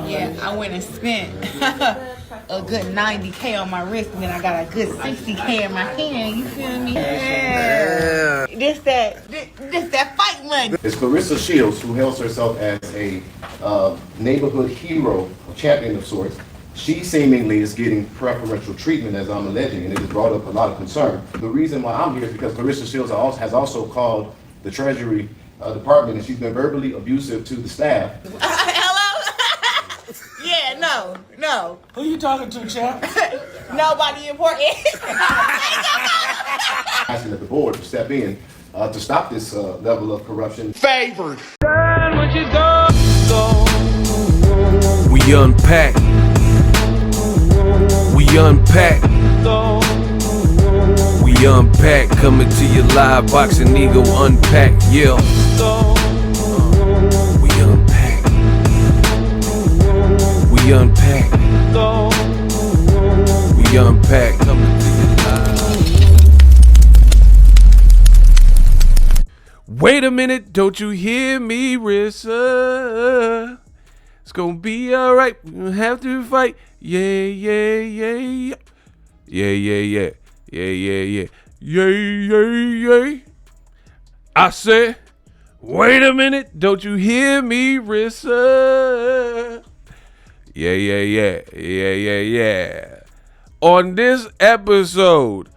Yeah, I went and spent a good 90K on my wrist, and then I got a good 60K in my hand. You feel me? Yeah. This that fight money. It's Claressa Shields, who hails herself as a neighborhood hero, a champion of sorts. She seemingly is getting preferential treatment, as I'm alleging, and it has brought up a lot of concern. The reason why I'm here is because Claressa Shields has also called the Treasury Department, and she's been verbally abusive to the staff. Yeah, no. Who you talking to, champ? Nobody important. Asking that the board to step in to stop this level of corruption. Favored. We unpack. We unpack. We unpack. Coming to you live, Boxingego unpack. Yeah. We unpack. We unpack. We unpack. Coming to you live. Wait a minute, don't you hear me, Rissa? It's gonna be alright. We don't have to fight. Yeah. Yeah. I said, wait a minute, don't you hear me, Rissa? Yeah. On this episode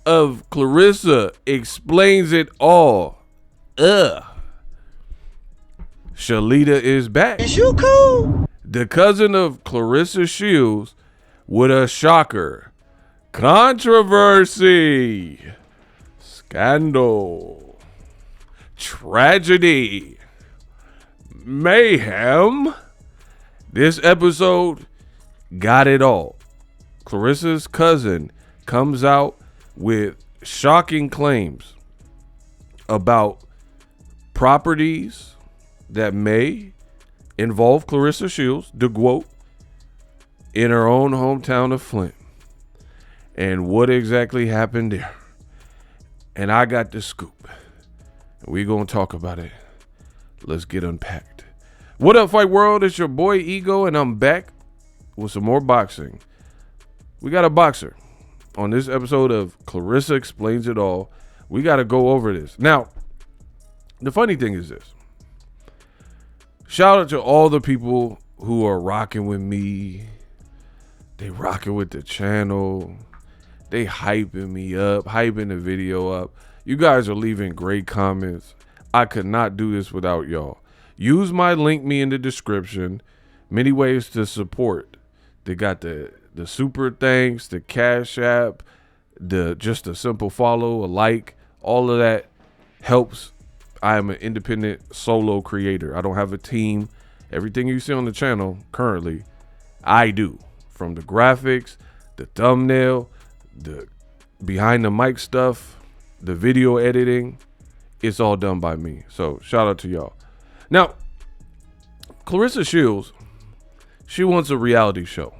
of Claressa Explains It All, Shalita is back. Is you cool? The cousin of Claressa Shields with a shocker. Controversy. Scandal. Tragedy. Mayhem. This episode got it all. Claressa's cousin comes out with shocking claims about properties that may involve Claressa Shields, the GWOAT, in her own hometown of Flint. And what exactly happened there. And I got the scoop. We're going to talk about it. Let's get unpacked. What up, Fight World? It's your boy Ego, and I'm back with some more boxing. We got a boxer on this episode of Claressa Explains It All. We got to go over this. Now, the funny thing is this. Shout out to all the people who are rocking with me. They rocking with the channel. They hyping me up, hyping the video up. You guys are leaving great comments. I could not do this without y'all. Use my link me in the description. Many ways to support. They got the super thanks, the Cash App, just a simple follow, a like. All of that helps. I am an independent solo creator. I don't have a team. Everything you see on the channel currently, I do. From the graphics, the thumbnail, the behind the mic stuff, the video editing, it's all done by me. So shout out to y'all. Now, Claressa Shields, she wants a reality show.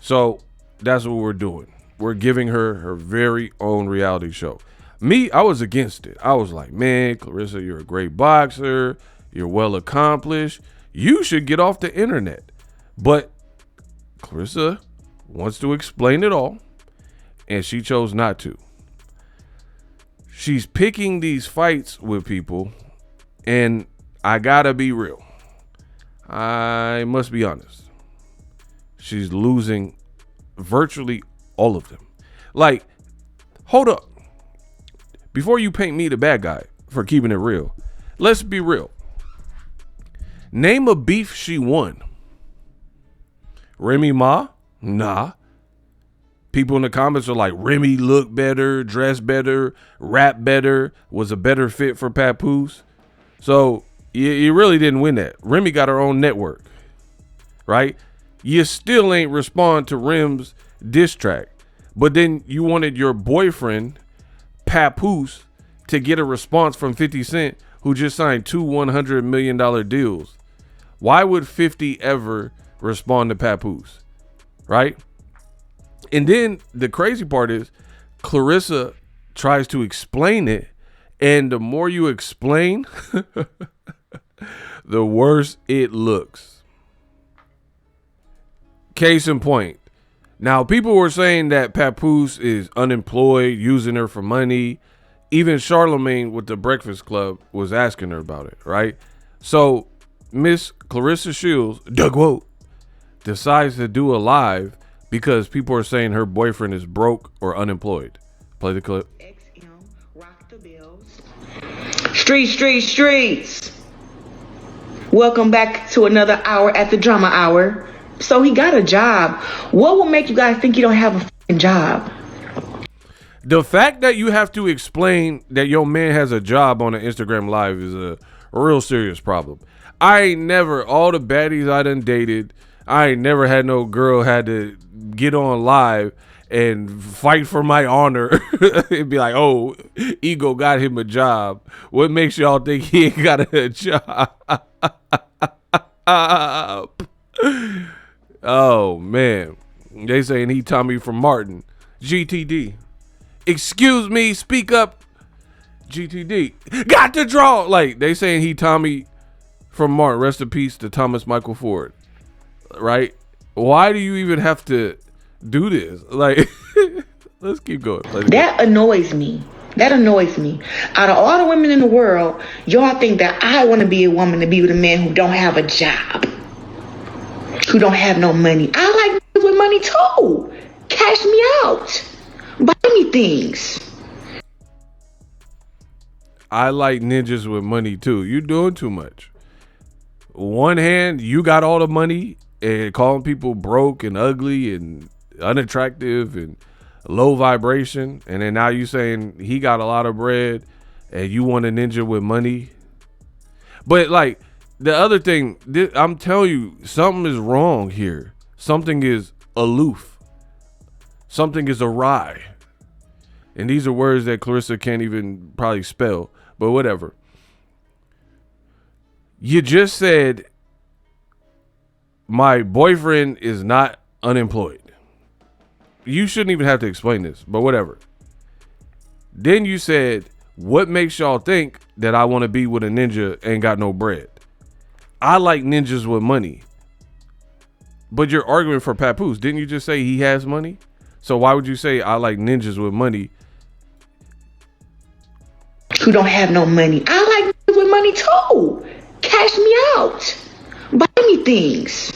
So that's what we're doing. We're giving her her very own reality show. Me, I was against it. I was like, man, Claressa, you're a great boxer. You're well accomplished. You should get off the internet. But Claressa wants to explain it all, and she chose not to. She's picking these fights with people, and I gotta be real. I must be honest. She's losing virtually all of them. Like, hold up. Before you paint me the bad guy for keeping it real, let's be real. Name a beef she won. Remy Ma? Nah. People in the comments are like, Remy looked better, dressed better, rap better, was a better fit for PAPOOSE. So you really didn't win that. Remy got her own network, right? You still ain't respond to Rem's diss track. But then you wanted your boyfriend, PAPOOSE, to get a response from 50 Cent, who just signed 2 $100 million deals. Why would 50 ever respond to PAPOOSE, right? And then the crazy part is Claressa tries to explain it, and the more you explain, the worse it looks. Case in point. Now, people were saying that Papoose is unemployed, using her for money. Even Charlemagne with the Breakfast Club was asking her about it, right? So Miss Claressa Shields, decides to do a live because people are saying her boyfriend is broke or unemployed. Play the clip. XM, rock the bells. Streets. Welcome back to another hour at the Drama Hour. So he got a job. What will make you guys think you don't have a f***ing job? The fact that you have to explain that your man has a job on an Instagram live is a real serious problem. I ain't never, all the baddies I done dated, I ain't never had no girl had to get on live and fight for my honor. It'd be like, oh, Ego got him a job. What makes y'all think he ain't got a job? Oh, man. They saying he Tommy from Martin. GTD. Excuse me, speak up. GTD. Got to draw. Like, they saying he Tommy from Martin. Rest in peace to Thomas Michael Ford. Right? Why do you even have to do this? Like, let's keep going. That annoys me. Out of all the women in the world, y'all think that I want to be a woman to be with a man who don't have a job, who don't have no money. I like with money too. Cash me out. Buy me things. I like ninjas with money too. You doing too much. One hand, you got all the money and calling people broke and ugly and unattractive and low vibration, and then now you saying he got a lot of bread and you want a ninja with money. But like the other thing, I'm telling you, something is wrong here. Something is aloof. Something is awry. And these are words that Claressa can't even probably spell, but whatever. You just said my boyfriend is not unemployed. You shouldn't even have to explain this, but whatever. Then you said, what makes y'all think that I want to be with a ninja and got no bread? I like ninjas with money. But you're arguing for Papoose. Didn't you just say he has money? So why would you say I like ninjas with money? Who don't have no money. I like ninjas with money too. Cash me out. Buy me things.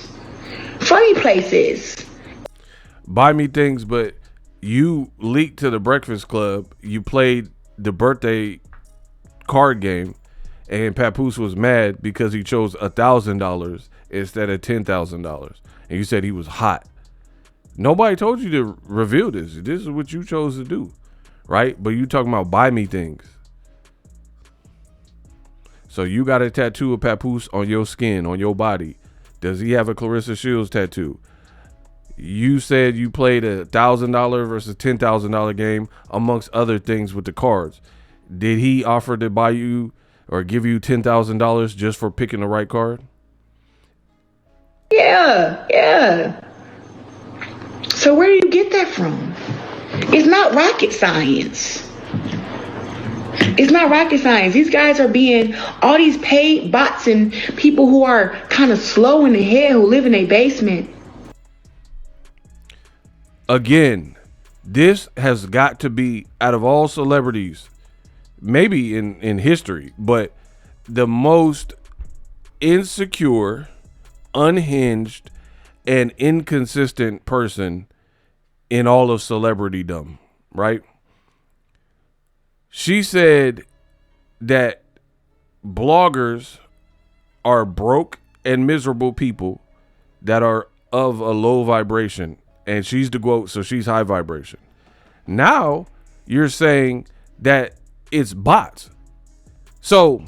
Funny places. Buy me things, but you leaked to the Breakfast Club. You played the birthday card game, and Papoose was mad because he chose $1,000 instead of $10,000, and you said he was hot. Nobody told you to reveal this. This is what you chose to do, right? But you talking about buy me things. So you got a tattoo of Papoose on your skin, on your body. Does he have a Claressa Shields tattoo? You said you played $1,000 versus $10,000 game amongst other things with the cards. Did he offer to buy you or give you $10,000 just for picking the right card? Yeah. So where do you get that from? It's not rocket science. These guys are being all these paid bots and people who are kind of slow in the head who live in a basement. Again, this has got to be, out of all celebrities, maybe in history, but the most insecure, unhinged, and inconsistent person in all of celebritydom, right? She said that bloggers are broke and miserable people that are of a low vibration, and she's the GOAT, so she's high vibration. Now you're saying that it's bots. So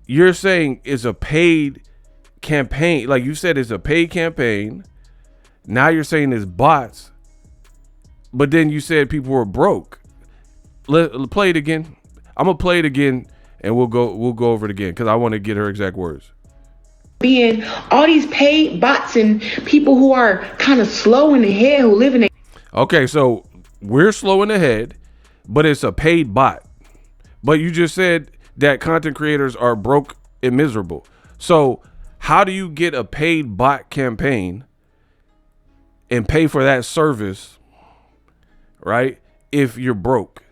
you're saying it's a paid campaign. Like you said, it's a paid campaign. Now you're saying it's bots. But then you said people were broke. Let's play it again. I'm gonna play it again, and we'll go over it again because I want to get her exact words. Being all these paid bots and people who are kind of slow in the head who live in a... Okay, so we're slow in the head, but it's a paid bot. But you just said that content creators are broke and miserable. So how do you get a paid bot campaign and pay for that service, right? If you're broke.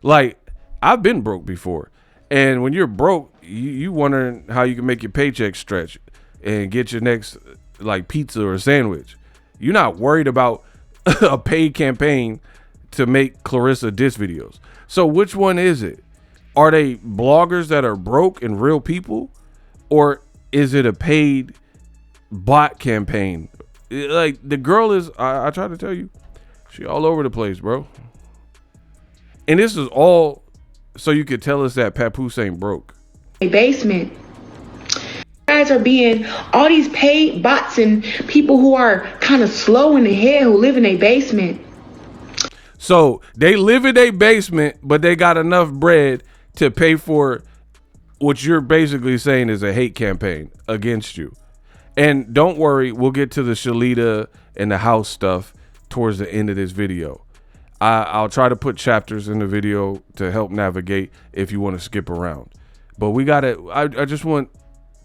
Like, I've been broke before. And when you're broke, you wondering how you can make your paycheck stretch and get your next like pizza or sandwich. You're not worried about a paid campaign to make Claressa diss videos. So which one is it? Are they bloggers that are broke and real people? Or is it a paid bot campaign? Like, the girl is, I try to tell you, she all over the place, bro. And this is all so you could tell us that Papoose ain't broke. Basement. Guys are being all these paid bots and people who are kind of slow in the head who live in a basement. So they live in a basement, but they got enough bread to pay for what you're basically saying is a hate campaign against you. And don't worry, we'll get to the Shalita and the house stuff towards the end of this video. I'll try to put chapters in the video to help navigate if you want to skip around. But we got to, I just want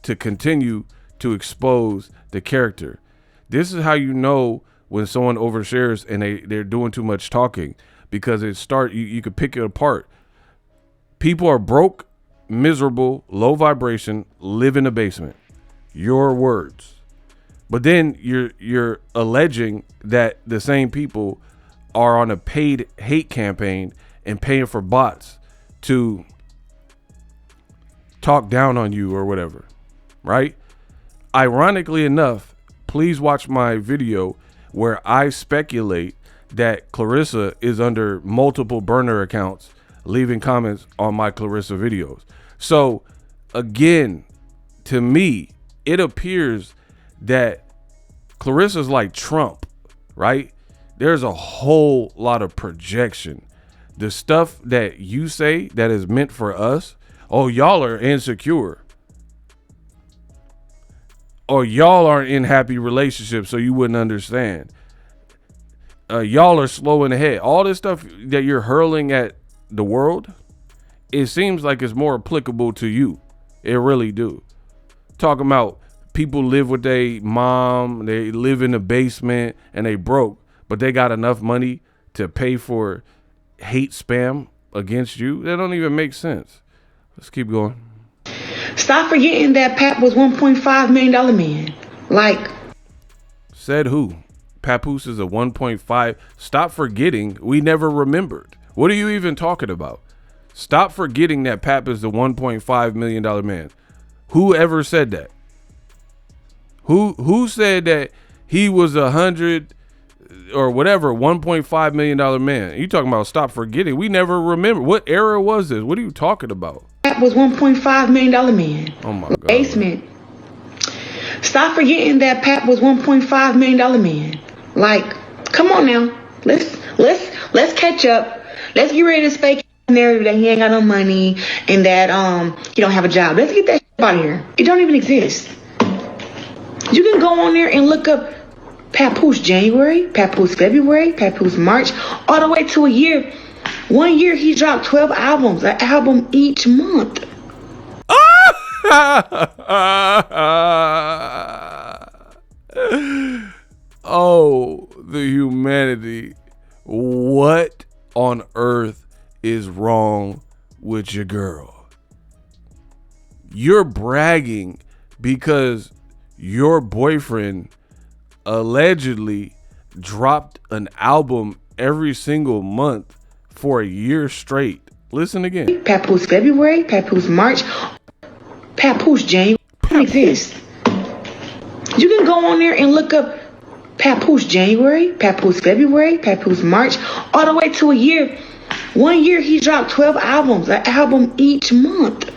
to continue to expose the character. This is how you know when someone overshares and they're doing too much talking, because you could pick it apart. People are broke, miserable, low vibration, live in a basement. Your words. But then you're alleging that the same people are on a paid hate campaign and paying for bots to talk down on you or whatever, right? Ironically enough, please watch my video where I speculate that Claressa is under multiple burner accounts leaving comments on my Claressa videos. So again, to me, it appears that Claressa's like Trump, right? There's a whole lot of projection. The stuff that you say that is meant for us, oh, y'all are insecure. Or y'all aren't in happy relationships, so you wouldn't understand. Y'all are slow in the head. All this stuff that you're hurling at the world, it seems like it's more applicable to you. It really do. Talking about people live with their mom, they live in the basement, and they broke, but they got enough money to pay for hate spam against you. That don't even make sense. Let's keep going. Stop forgetting that Pap was $1.5 million man. Like, said who? Papoose is a 1.5. Stop forgetting. We never remembered. What are you even talking about? Stop forgetting that Pap is the $1.5 million man. Who ever said that? Who said that he was 100 or whatever $1.5 million man? You talking about stop forgetting? We never remember. What era was this? What are you talking about? Pap was $1.5 million man. Oh my God. Basement. Stop forgetting that Pap was $1.5 million man. Like, come on now. Let's catch up. Let's get rid of this fake narrative that he ain't got no money and that he don't have a job. Let's get that shit out of here. It don't even exist. You can go on there and look up Papoose January, Papoose February, Papoose March, all the way to a year. 1 year he dropped 12 albums, an album each month. Oh, the humanity. What on earth is wrong with your girl? You're bragging because your boyfriend allegedly dropped an album every single month for a year straight. Listen again. Papoose February, Papoose March, Papoose January don't exist. You can go on there and look up Papoose January, Papoose February, Papoose March, all the way to a year. 1 year he dropped 12 albums, an album each month.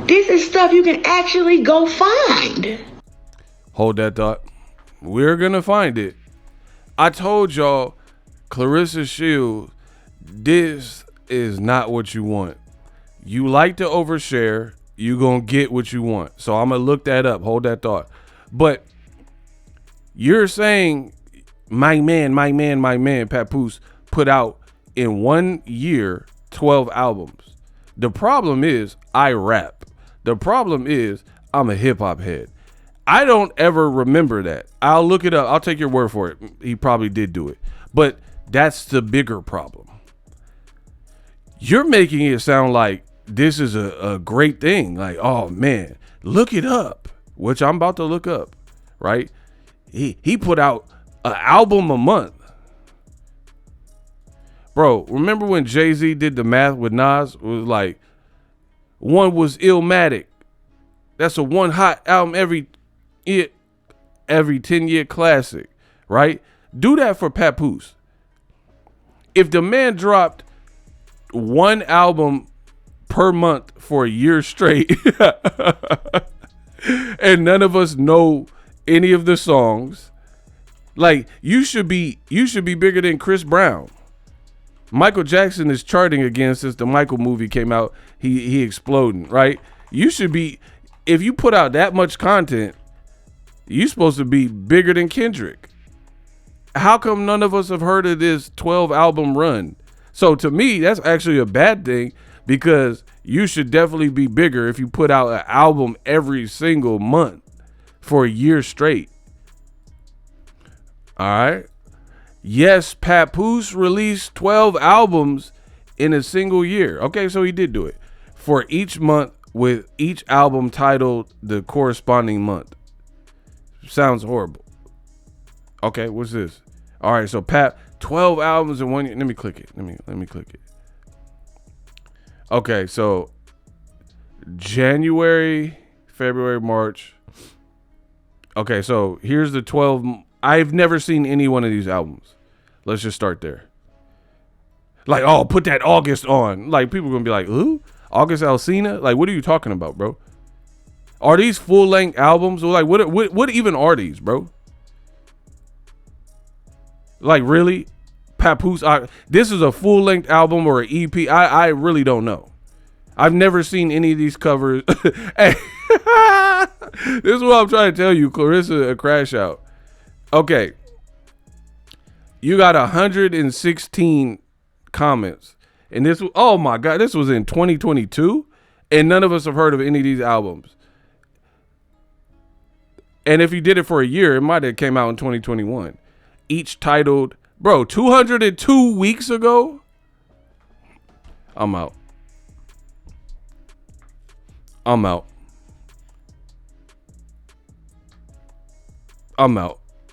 This is stuff you can actually go find. Hold that thought. We're gonna find it. I told y'all, Claressa Shields, this is not what you want. You like to overshare, you gonna get what you want. So I'm gonna look that up. Hold that thought. But you're saying my man, Papoose put out in 1 year 12 albums. The problem is I rap. The problem is I'm a hip hop head. I don't ever remember that. I'll look it up. I'll take your word for it. He probably did do it. But that's the bigger problem. You're making it sound like this is a great thing. Like, oh man, look it up, which I'm about to look up, right? He put out an album a month. Bro, remember when Jay-Z did the math with Nas? It was like, one was Illmatic. That's a one hot album every 10-year classic, right? Do that for Papoose. If the man dropped one album per month for a year straight and none of us know any of the songs, like you should be bigger than Chris Brown. Michael Jackson is charting again since the Michael movie came out. He exploding, right? You should be, if you put out that much content, you supposed to be bigger than Kendrick. How come none of us have heard of this 12 album run? So to me, that's actually a bad thing, because you should definitely be bigger if you put out an album every single month for a year straight. All right. Yes, Papoose released 12 albums in a single year. Okay, so he did do it for each month, with each album titled the corresponding month. Sounds horrible. Okay, what's this? All right, so 12 albums in 1 year. Let me click it. Let me click it. Okay, so January, February, March. Okay, so here's the 12. I've never seen any one of these albums. Let's just start there. Like, oh, put that August on. Like, people are going to be like, who? August Alsina? Like, what are you talking about, bro? Are these full-length albums? Or like, what even are these, bro? Like, really? Papoose? This is a full-length album or an EP? I really don't know. I've never seen any of these covers. Hey, this is what I'm trying to tell you, Claressa, a crash out. Okay. You got 116 comments. And this, oh my God, this was in 2022. And none of us have heard of any of these albums. And if you did it for a year, it might have came out in 2021. Each titled, bro, 202 weeks ago. I'm out.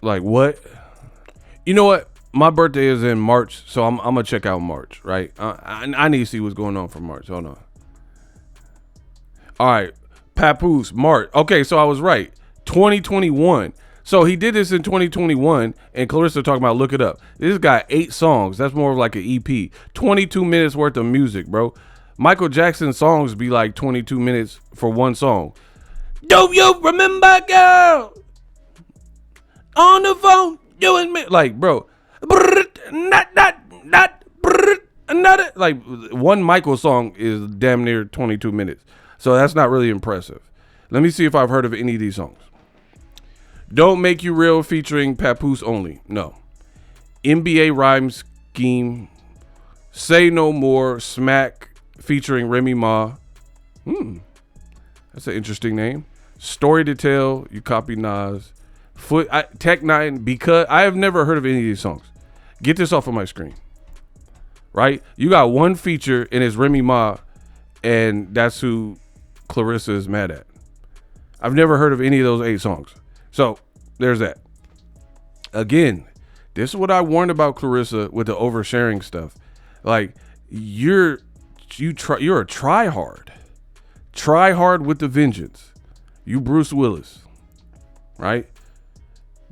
Like, what? You know what? My birthday is in March, so I'm gonna check out March, right? I need to see what's going on for March. Hold on. All right, Papoose, March. Okay, so I was right. 2021. So he did this in 2021, and Claressa talking about look it up. This got 8 songs. That's more of like an EP. 22 minutes worth of music, bro. Michael Jackson songs be like 22 minutes for one song. Don't you remember, girl? On the phone, you and me. Like, bro. Like, one Michael song is damn near 22 minutes. So that's not really impressive. Let me see if I've heard of any of these songs. Don't Make You Real featuring Papoose only. No. NBA Rhyme Scheme. Say No More. Smack featuring Remy Ma. That's an interesting name. Story to Tell. You copy Nas. Tech 9. Because I have never heard of any of these songs. Get this off of my screen. Right? You got one feature and it's Remy Ma, and that's who Claressa is mad at. I've never heard of any of those 8 songs. So there's that. Again, this is what I warned about Claressa with the oversharing stuff. Like, you're a try hard. Try hard with the vengeance. You Bruce Willis. Right?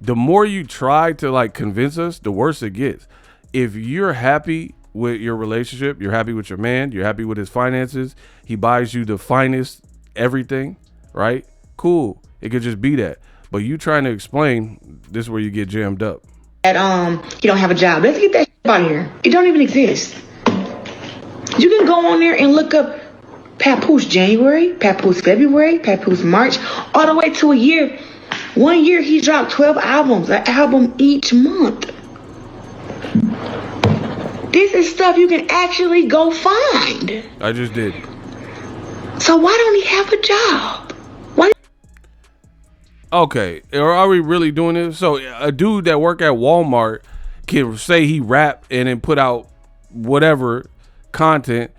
The more you try to like convince us, the worse it gets. If you're happy with your relationship, you're happy with your man, you're happy with his finances, he buys you the finest everything, right? Cool. It could just be that. But you trying to explain, this is where you get jammed up. That you don't have a job. Let's get that shit out of here. It don't even exist. You can go on there and look up Papoose January, Papoose February, Papoose March, all the way to a year. 1 year he dropped 12 albums, an album each month. This is stuff you can actually go find. I just did. So why don't he have a job? Why? Okay, or are we really doing this? So a dude that work at Walmart can say he rap and then put out whatever content,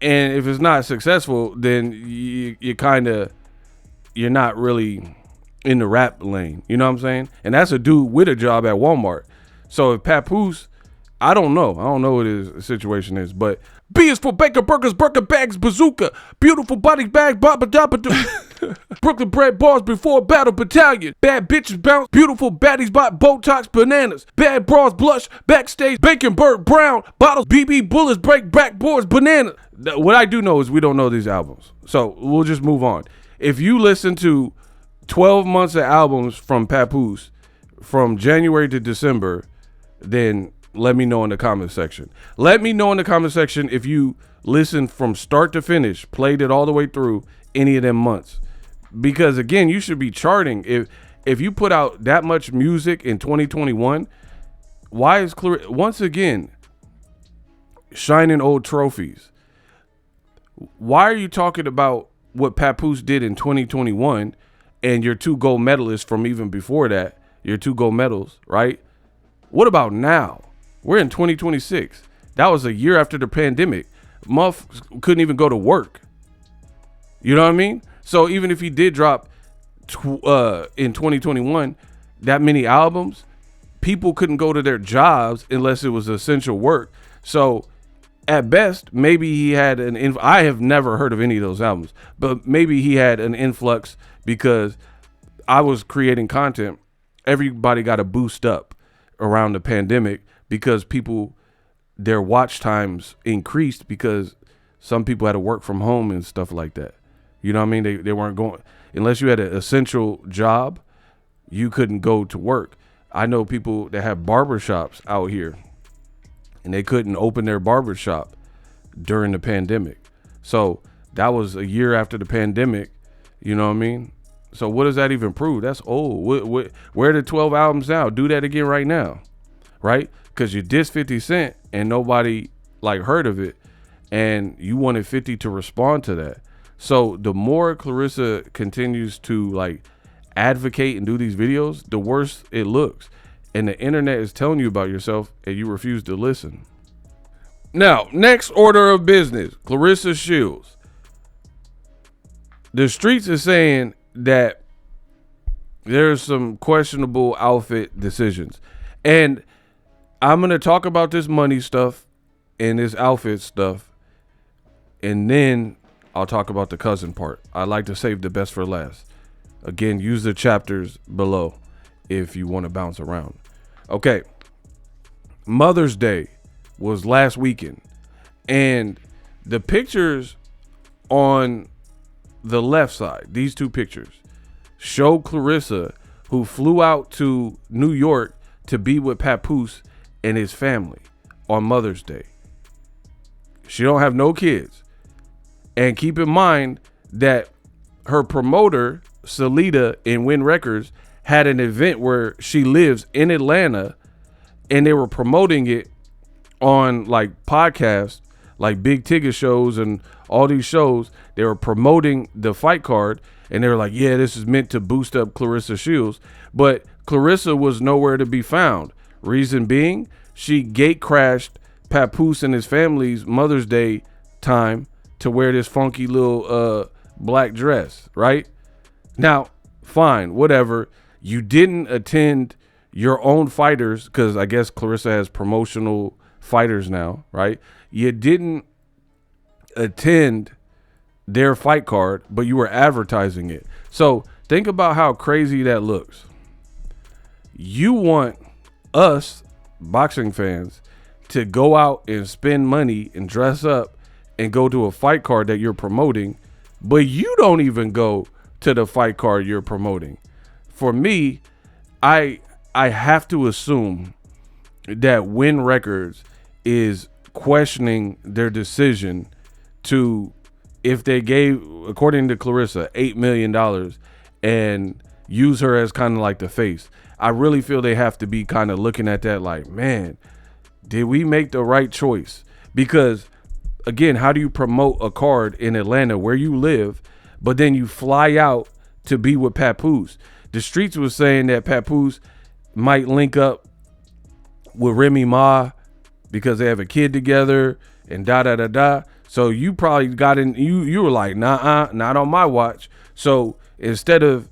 and if it's not successful, then you're not really in the rap lane. You know what I'm saying? And that's a dude with a job at Walmart. So if Papoose, I don't know what his situation is, but B is for Baker Burgers, Burger Bags, Bazooka, Beautiful Body Bag, Baba Dabba Doo. Brooklyn Bread Bars before Battle Battalion. Bad bitches bounce, beautiful baddies buy Botox bananas. Bad bras blush, backstage, Bacon Bird Brown, bottles, BB bullets, break backboards, bananas. What I do know is we don't know these albums. So we'll just move on. If you listen to 12 months of albums from Papoose from January to December, then let me know in the comment section. Let me know in the comment section if you listened from start to finish, played it all the way through any of them months. Because again, you should be charting. If you put out that much music in 2021, why is once again shining old trophies? Why are you talking about what Papoose did in 2021 and your 2 gold medalists from even before that, your 2 gold medals, right? What about now? We're in 2026. That was a year after the pandemic. Muff couldn't even go to work. You know what I mean? So even if he did drop in 2021 that many albums, people couldn't go to their jobs unless it was essential work. So at best, maybe he had I have never heard of any of those albums, but maybe he had an influx because I was creating content. Everybody got a boost up around the pandemic because their watch times increased because some people had to work from home and stuff like that. You know what I mean? They weren't going, unless you had an essential job, you couldn't go to work. I know people that have barbershops out here and they couldn't open their barbershop during the pandemic. So that was a year after the pandemic. You know what I mean? So what does that even prove? That's old. Where are the 12 albums now? Do that again right now, right? Because you dissed 50 Cent and nobody heard of it, and you wanted 50 to respond to that. So the more Claressa continues to advocate and do these videos, the worse it looks. And the internet is telling you about yourself and you refuse to listen. Now, next order of business, Claressa Shields. The streets is saying that there's some questionable outfit decisions. And I'm going to talk about this money stuff and this outfit stuff. And then I'll talk about the cousin part. I like to save the best for last. Again, use the chapters below if you want to bounce around. Okay. Mother's Day was last weekend. And the pictures on the left side, these 2 pictures, show Claressa, who flew out to New York to be with Papoose and his family on Mother's Day. She don't have no kids. And keep in mind that her promoter, Shalita in Win Records, had an event where she lives in Atlanta and they were promoting it on podcasts, Big Ticket shows and all these shows. They were promoting the fight card and they were like, yeah, this is meant to boost up Claressa Shields. But Claressa was nowhere to be found. Reason being, she gate crashed Papoose and his family's Mother's Day time to wear this funky little black dress, right? Now, fine, whatever. You didn't attend your own fighters, because I guess Claressa has promotional fighters now, right? You didn't attend their fight card, but you were advertising it. So think about how crazy that looks. You want us, boxing fans, to go out and spend money and dress up and go to a fight card that you're promoting, but you don't even go to the fight card you're promoting. For me, I have to assume that Win Records is questioning their decision to, if they gave, according to Claressa, $8 million and use her as kind of the face. I really feel they have to be kind of looking at that man, did we make the right choice? Because again, how do you promote a card in Atlanta where you live, but then you fly out to be with Papoose? The streets was saying that Papoose might link up with Remy Ma because they have a kid together and da da da da. So you probably got in, you were like, nah, not on my watch. So instead of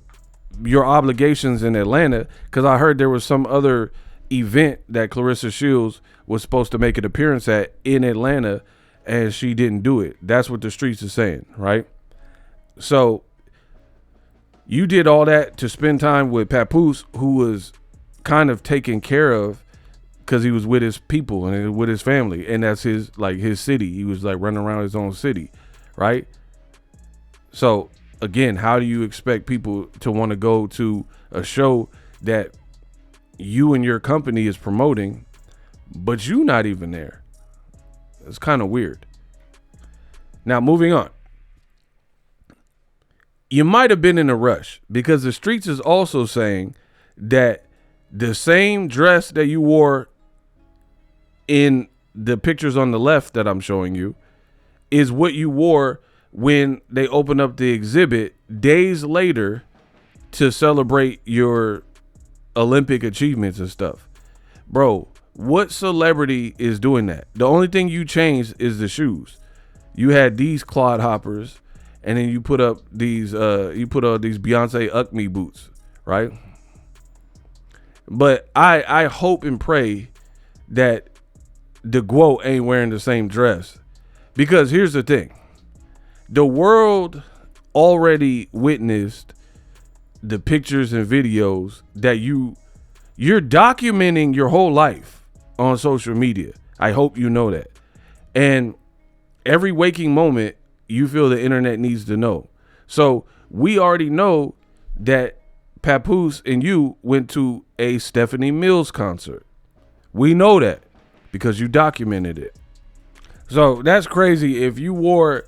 your obligations in Atlanta, because I heard there was some other event that Claressa Shields was supposed to make an appearance at in Atlanta, and she didn't do it. That's what the streets are saying, right? So you did all that to spend time with Papoose, who was kind of taken care of because he was with his people and with his family, and that's his city. He was like running around his own city, right? So again, how do you expect people to want to go to a show that you and your company is promoting, but you not even there? It's kind of weird. Now, moving on. You might have been in a rush because the streets is also saying that the same dress that you wore in the pictures on the left that I'm showing you is what you wore when they opened up the exhibit days later to celebrate your Olympic achievements and stuff. Bro, what celebrity is doing that? The only thing you changed is the shoes. You had these clodhoppers, and then you put up these Beyonce Acme boots, right? But I hope and pray that the Guo ain't wearing the same dress, because here's the thing: the world already witnessed the pictures and videos that you're documenting your whole life on social media. I hope you know that. And every waking moment you feel the internet needs to know. So we already know that Papoose and you went to a Stephanie Mills concert. We know that because you documented it. So that's crazy. If you wore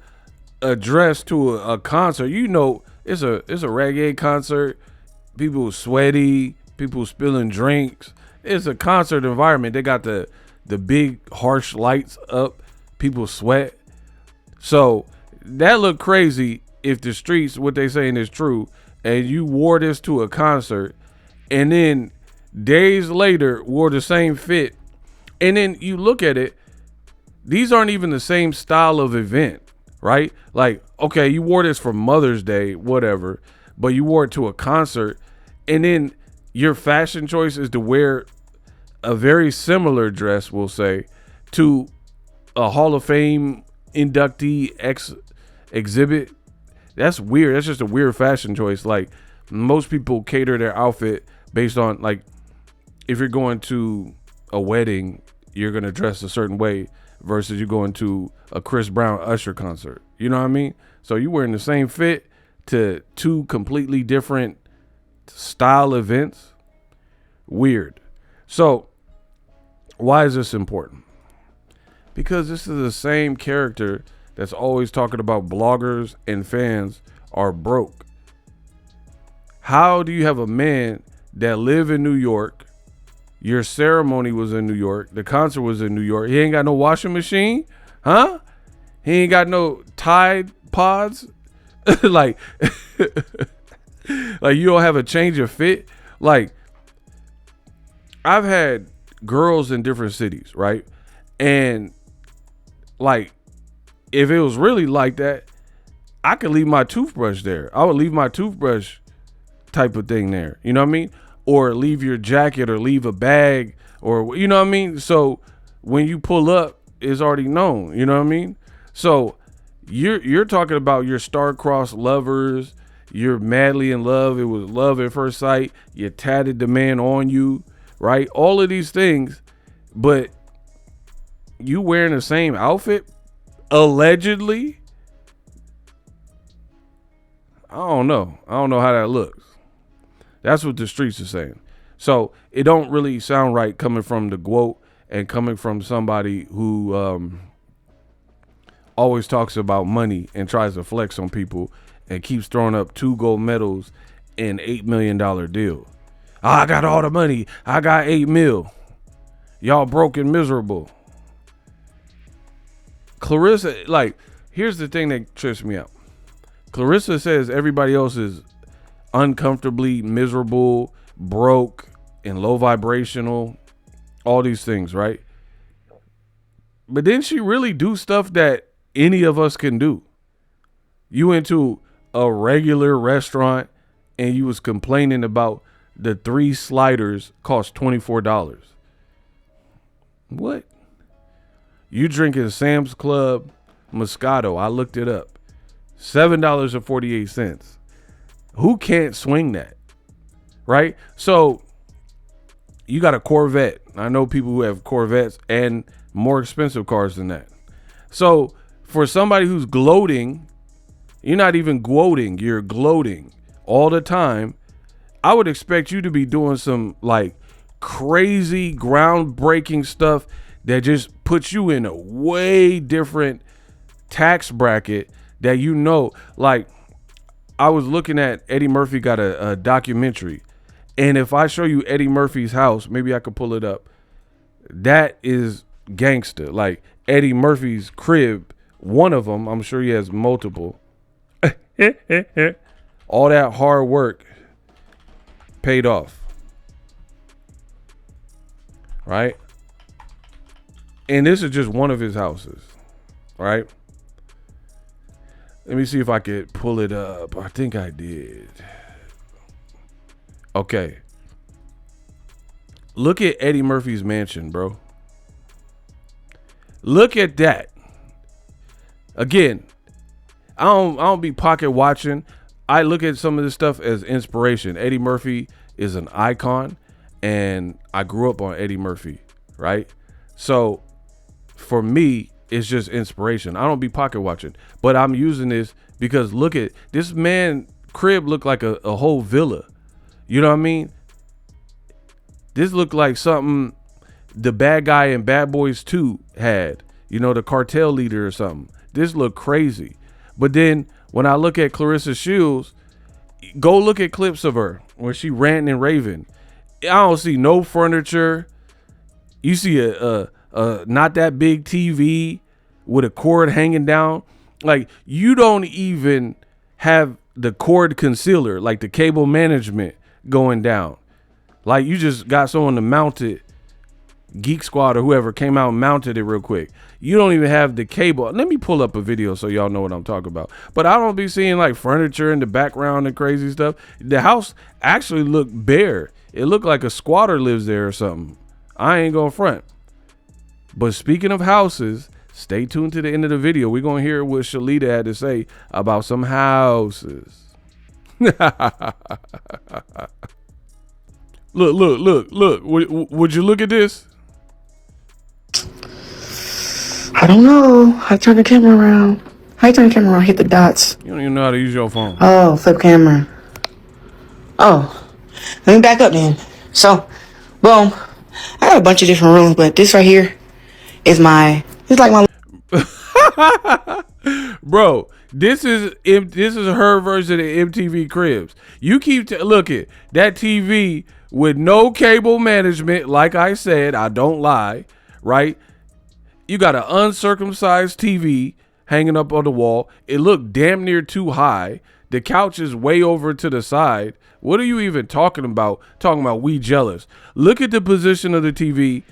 a dress to a concert, you know it's a reggae concert. People sweaty, people spilling drinks. It's a concert environment. They got the big harsh lights up. People sweat. So that look crazy if the streets, what they saying is true, and you wore this to a concert and then days later wore the same fit. And then you look at it, these aren't even the same style of event, right? Like, okay, you wore this for Mother's Day, whatever, but you wore it to a concert, and then your fashion choice is to wear a very similar dress, we'll say, to a Hall of Fame inductee exhibit. That's weird. That's just a weird fashion choice. Like, most people cater their outfit based on, like, if you're going to a wedding, you're going to dress a certain way versus you going to a Chris Brown Usher concert. You know what I mean? So you wearing the same fit to two completely different style events. Weird. So why is this important? Because this is the same character that's always talking about bloggers and fans are broke. How do you have a man that live in New York? Your ceremony was in New York. The concert was in New York. He ain't got no washing machine, huh? He ain't got no Tide Pods. like you don't have a change of fit. Like, I've had girls in different cities, right? And like, if it was really like that, I could leave my toothbrush there. I would leave my toothbrush type of thing there. You know what I mean? Or leave your jacket or leave a bag, or, you know what I mean? So when you pull up, it's already known. You know what I mean? So you're talking about your star-crossed lovers. You're madly in love. It was love at first sight. You tatted the man on you, right? All of these things, but you wearing the same outfit, allegedly. I don't know how that looks. That's what the streets are saying. So it don't really sound right coming from the GWOAT and coming from somebody who always talks about money and tries to flex on people and keeps throwing up 2 gold medals and $8 million deal. I got all the money. I got 8 mil. Y'all broke and miserable. Claressa, like, here's the thing that trips me out. Claressa says everybody else is uncomfortably miserable, broke, and low vibrational, all these things, right? But then she really do stuff that any of us can do. You went to a regular restaurant and you was complaining about the 3 sliders cost $24. What? You drinking Sam's Club Moscato. I looked it up. $7.48. Who can't swing that? Right? So you got a Corvette. I know people who have Corvettes and more expensive cars than that. So for somebody who's gloating, you're not even gloating, you're gloating all the time. I would expect you to be doing some like crazy groundbreaking stuff that just puts you in a way different tax bracket that, you know, like I was looking at Eddie Murphy got a documentary, and if I show you Eddie Murphy's house, maybe I could pull it up. That is gangster. Like Eddie Murphy's crib, one of them, I'm sure he has multiple. All that hard work paid off, right? And this is just one of his houses, right? Let me see if I could pull it up. I think I did. Okay. Look at Eddie Murphy's mansion, bro. Look at that. Again, I don't be pocket watching. I look at some of this stuff as inspiration. Eddie Murphy is an icon, and I grew up on Eddie Murphy, right? So for me, it's just inspiration. I don't be pocket watching, but I'm using this because look at this man crib look like a whole villa. You know what I mean? This looked like something the bad guy in Bad Boys 2 had, you know, the cartel leader or something. This looked crazy. But then when I look at Claressa Shields, go look at clips of her where she ranting and raving. I don't see no furniture. You see a not that big TV with a cord hanging down. Like, you don't even have the cord concealer, like the cable management going down. Like, you just got someone to mount it. Geek Squad or whoever came out and mounted it real quick. You don't even have the cable. Let me pull up a video so y'all know what I'm talking about. But I don't be seeing like furniture in the background and crazy stuff. The house actually looked bare. It looked like a squatter lives there or something. I ain't gonna front. But speaking of houses, stay tuned to the end of the video. We're gonna hear what Shalita had to say about some houses. Look. Would you look at this? I don't know. How to turn the camera around? How you turn the camera around? Hit the dots. You don't even know how to use your phone. Oh, flip camera. Oh, let me back up then. So, boom. I got a bunch of different rooms, but this right here is my. It's like my. Bro, this is her version of MTV Cribs. You keep look at that TV with no cable management. Like I said, I don't lie, right? You got an uncircumcised TV hanging up on the wall. It looked damn near too high. The couch is way over to the side. What are you even talking about? Talking about we jealous. Look at the position of the TV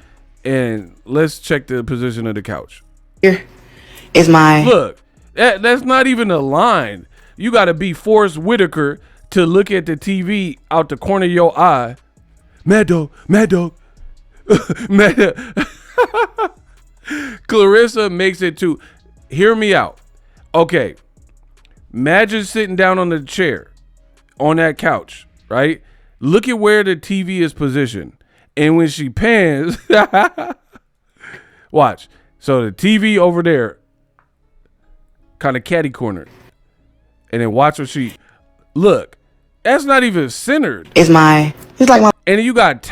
and let's check the position of the couch. Here is my. Look, that's not even a line. You got to be Forrest Whitaker to look at the TV out the corner of your eye. Mad dog. Mad dog. Claressa makes it to, hear me out. Okay. Imagine sitting down on the chair on that couch, right? Look at where the TV is positioned. And when she pans, watch. So the TV over there, kind of catty cornered. And then watch what she, look, that's not even centered. It's like my. And you got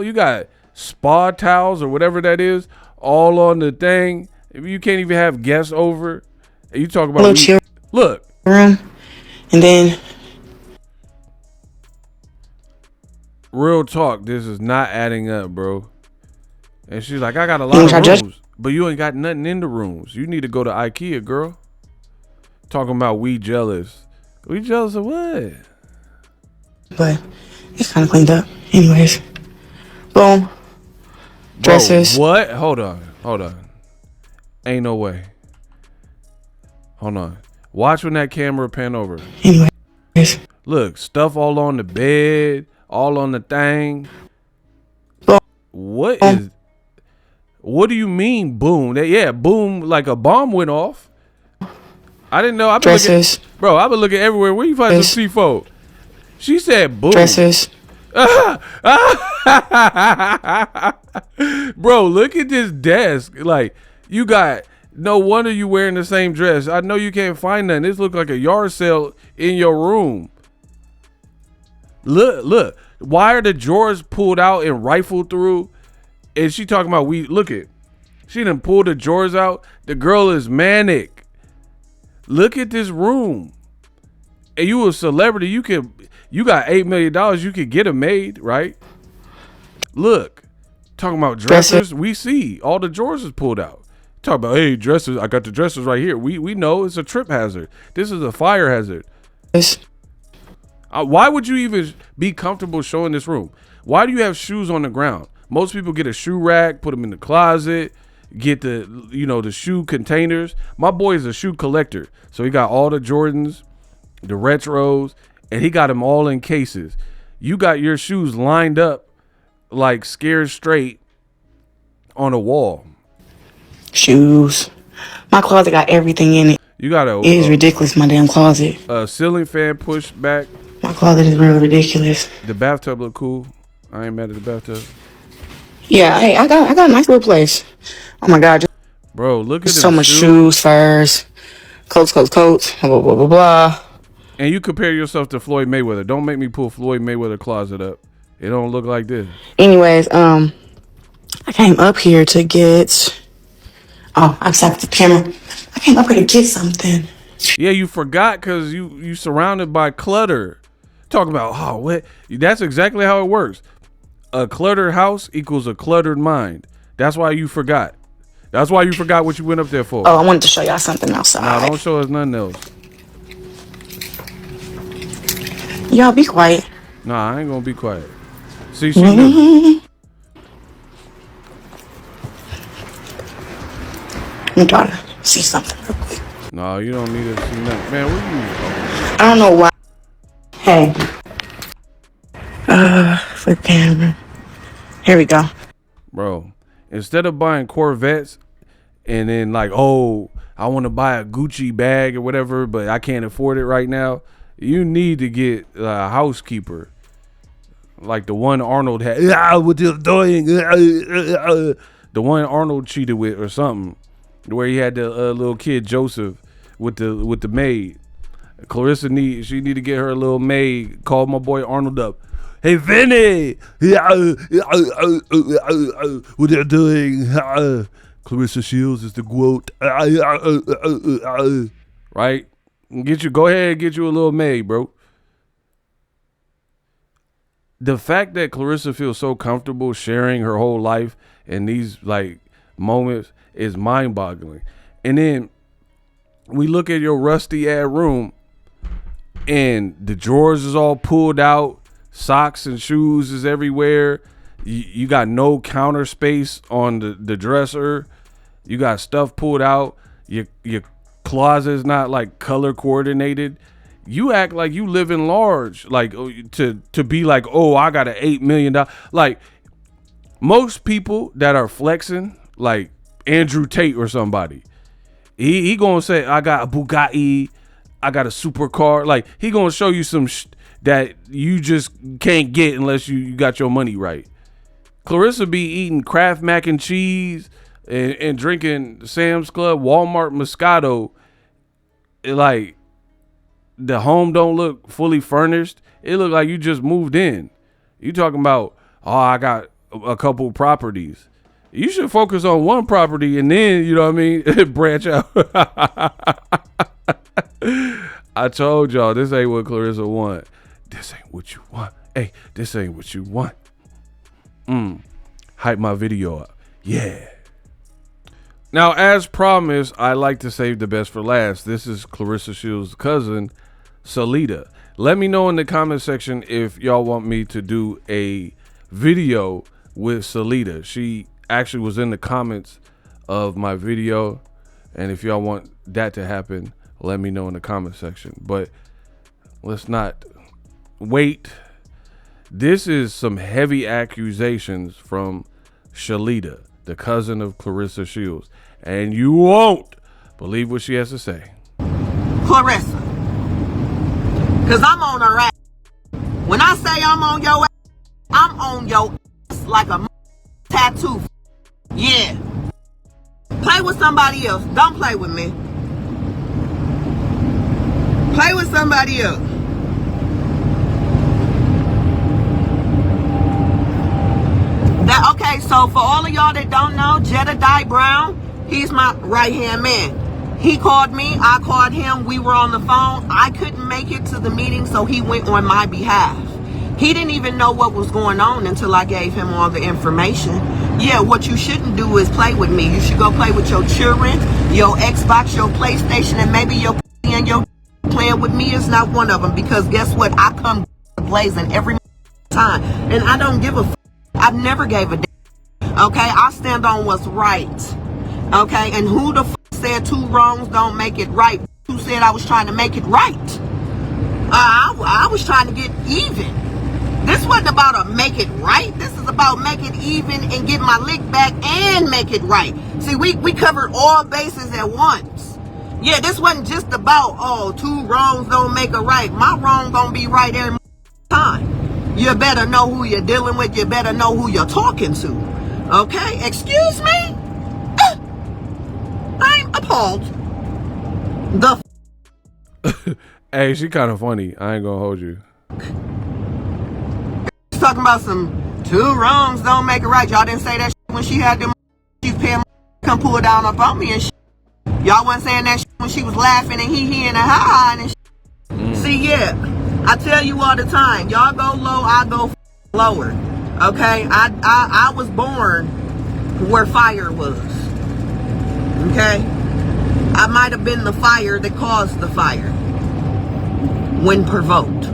you got spa towels or whatever that is, all on the thing. If you can't even have guests over, and you talk about chill look room, and then real talk, this is not adding up, bro. And she's like, I got a lot of rooms, but you ain't got nothing in the rooms. You need to go to IKEA, girl. Talking about we jealous. We jealous of what? but it's kind of cleaned up. Anyways, boom. Dresses. Bro, what? Hold on. Ain't no way. Hold on. Watch when that camera pan over. Anyways. Look, stuff all on the bed, all on the thing. Boom. What do you mean, boom? Yeah, boom, like a bomb went off. I didn't know. Dresses. I've been looking everywhere. Where you find some C4? She said boom. Dresses. Bro, look at this desk. Like, you got, no wonder you wearing the same dress. I know you can't find nothing. This look like a yard sale in your room. Look. Why are the drawers pulled out and rifled through? And she talking about she done pulled the drawers out. The girl is manic. Look at this room. And you a celebrity. You got $8 million. You could get a maid, right? Look, talking about dressers. We see all the drawers is pulled out. Talk about, hey, dressers. I got the dressers right here. We know it's a trip hazard. This is a fire hazard. Why would you even be comfortable showing this room? Why do you have shoes on the ground? Most people get a shoe rack, put them in the closet, get the shoe containers. My boy is a shoe collector. So he got all the Jordans, the retros, and he got them all in cases. You got your shoes lined up like scared straight on a wall. Shoes. My closet got everything in it. You got it is ridiculous, my damn closet. A ceiling fan pushed back. My closet is real ridiculous. The bathtub look cool. I ain't mad at the bathtub. Yeah, hey, I got a nice little place. Oh my God. Bro, look at so much shoes, furs, coats, blah, blah, blah. And you compare yourself to Floyd Mayweather. Don't make me pull Floyd Mayweather closet up. It don't look like this. Anyways, I came up here to get... Oh, I'm stopped the camera. I came up here to get something. Yeah, you forgot because you surrounded by clutter. Talking about, what? That's exactly how it works. A cluttered house equals a cluttered mind. That's why you forgot. That's why you forgot what you went up there for. Oh, I wanted to show y'all something outside. Nah, don't show us nothing else. Y'all be quiet. Nah, I ain't gonna be quiet. See, she knew. I'm trying to see something real quick. No, you don't need to see nothing. Man, what are you? I don't know why. Hey. Flip camera. Here we go. Bro, instead of buying Corvettes and then like, oh, I want to buy a Gucci bag or whatever, but I can't afford it right now, you need to get a housekeeper. Like the one Arnold had. What you doing? The one Arnold cheated with or something. Where he had the little kid Joseph with the maid. Claressa need to get her a little maid. Called my boy Arnold up. Hey Vinny, what you doing? Claressa Shields is the quote. Right? Go ahead and get you a little maid, bro. The fact that Claressa feels so comfortable sharing her whole life in these like moments is mind-boggling. And then we look at your rusty ass room and the drawers is all pulled out, socks and shoes is everywhere. You got no counter space on the dresser. You got stuff pulled out. Your closet is not like color coordinated. You act like you live in large, like to be like, oh, I got an $8 million. Like most people that are flexing, like Andrew Tate or somebody, he gonna say, I got a Bugatti, I got a supercar. Like he gonna show you some that you just can't get unless you got your money right. Claressa be eating Kraft mac and cheese and drinking Sam's Club, Walmart Moscato. Like the home don't look fully furnished. It look like you just moved in. You talking about, oh, I got a couple properties. You should focus on one property and then, you know what I mean, branch out. I told y'all, this ain't what Claressa want. This ain't what you want. Hey, this ain't what you want. Hype my video up. Yeah. Now, as promised, I like to save the best for last. This is Claressa Shields' cousin, Shalita. Let me know in the comment section if y'all want me to do a video with Shalita. She actually was in the comments of my video, and if y'all want that to happen, let me know in the comment section. But let's not wait. This is some heavy accusations from Shalita, the cousin of Claressa Shields, and you won't believe what she has to say. Claressa, because I'm on her ass. When I say I'm on your ass, I'm on your ass like a tattoo. Yeah. Play with somebody else. Don't play with me. Play with somebody else. Okay, so for all of y'all that don't know, Jedediah Brown, he's my right-hand man. He called me, I called him, we were on the phone. I couldn't make it to the meeting, so he went on my behalf. He didn't even know what was going on until I gave him all the information. Yeah, what you shouldn't do is play with me. You should go play with your children, your Xbox, your PlayStation, and maybe your and your playing with me is not one of them, because guess what? I come blazing every time, and I don't give a f. I've never gave a damn. Okay, I stand on what's right. Okay, and who the f said two wrongs don't make it right? Who said I was trying to make it right? I was trying to get even. This wasn't about a make it right. This is about make it even and get my lick back and make it right. See, we covered all bases at once. Yeah, this wasn't just about, oh, two wrongs don't make a right. My wrong gonna be right every time. You better know who you're dealing with. You better know who you're talking to. Okay? Excuse me? I'm appalled. Hey, she kind of funny. I ain't gonna hold you. Talking about some two wrongs don't make it right. Y'all didn't say that shit when she had them. She paying come pull down up on me and shit. Y'all wasn't saying that shit when she was laughing and he and ha and shit. See, yeah. I tell you all the time, y'all go low, I go lower. Okay? I was born where fire was. Okay? I might have been the fire that caused the fire when provoked.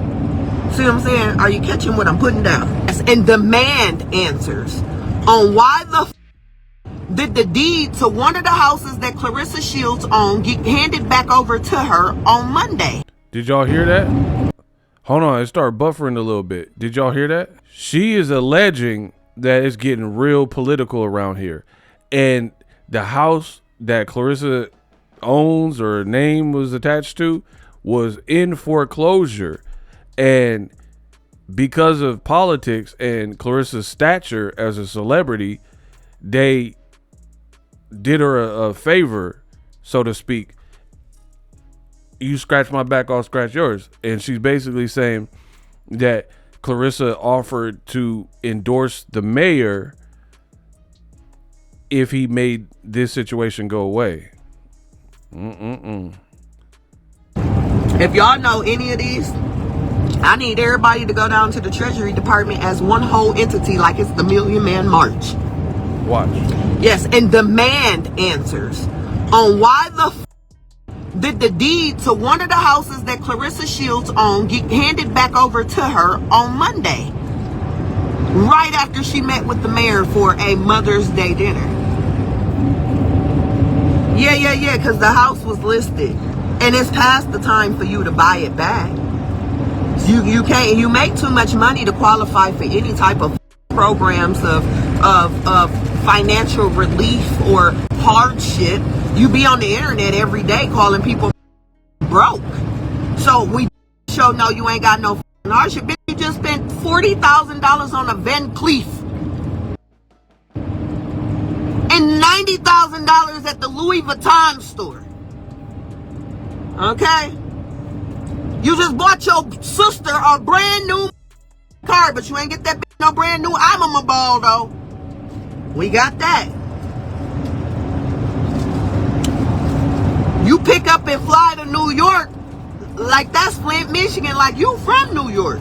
See what I'm saying? Are you catching what I'm putting down? And demand answers on why the f did the deed to one of the houses that Claressa Shields owned get handed back over to her on Monday. Did y'all hear that? Hold on, it started buffering a little bit. Did y'all hear that? She is alleging that it's getting real political around here. And the house that Claressa owns or name was attached to was in foreclosure. And because of politics and Claressa's stature as a celebrity, they did her a favor, so to speak. You scratch my back, I'll scratch yours. And she's basically saying that Claressa offered to endorse the mayor if he made this situation go away. If y'all know any of these, I need everybody to go down to the Treasury Department as one whole entity, like it's the Million Man March. Watch. Yes, and demand answers on why the f did the deed to one of the houses that Claressa Shields owned get handed back over to her on Monday, right after she met with the mayor for a Mother's Day dinner. Yeah, because the house was listed, and it's past the time for you to buy it back. You can't. You make too much money to qualify for any type of programs of financial relief or hardship. You be on the internet every day calling people broke. So we show no, you ain't got no hardship. Bitch, you just spent $40,000 on a Van Cleef and $90,000 at the Louis Vuitton store. Okay? You just bought your sister a brand new car, but you ain't get that bitch no brand new automobile though. We got that. You pick up and fly to New York like that's Flint, Michigan, like you from New York.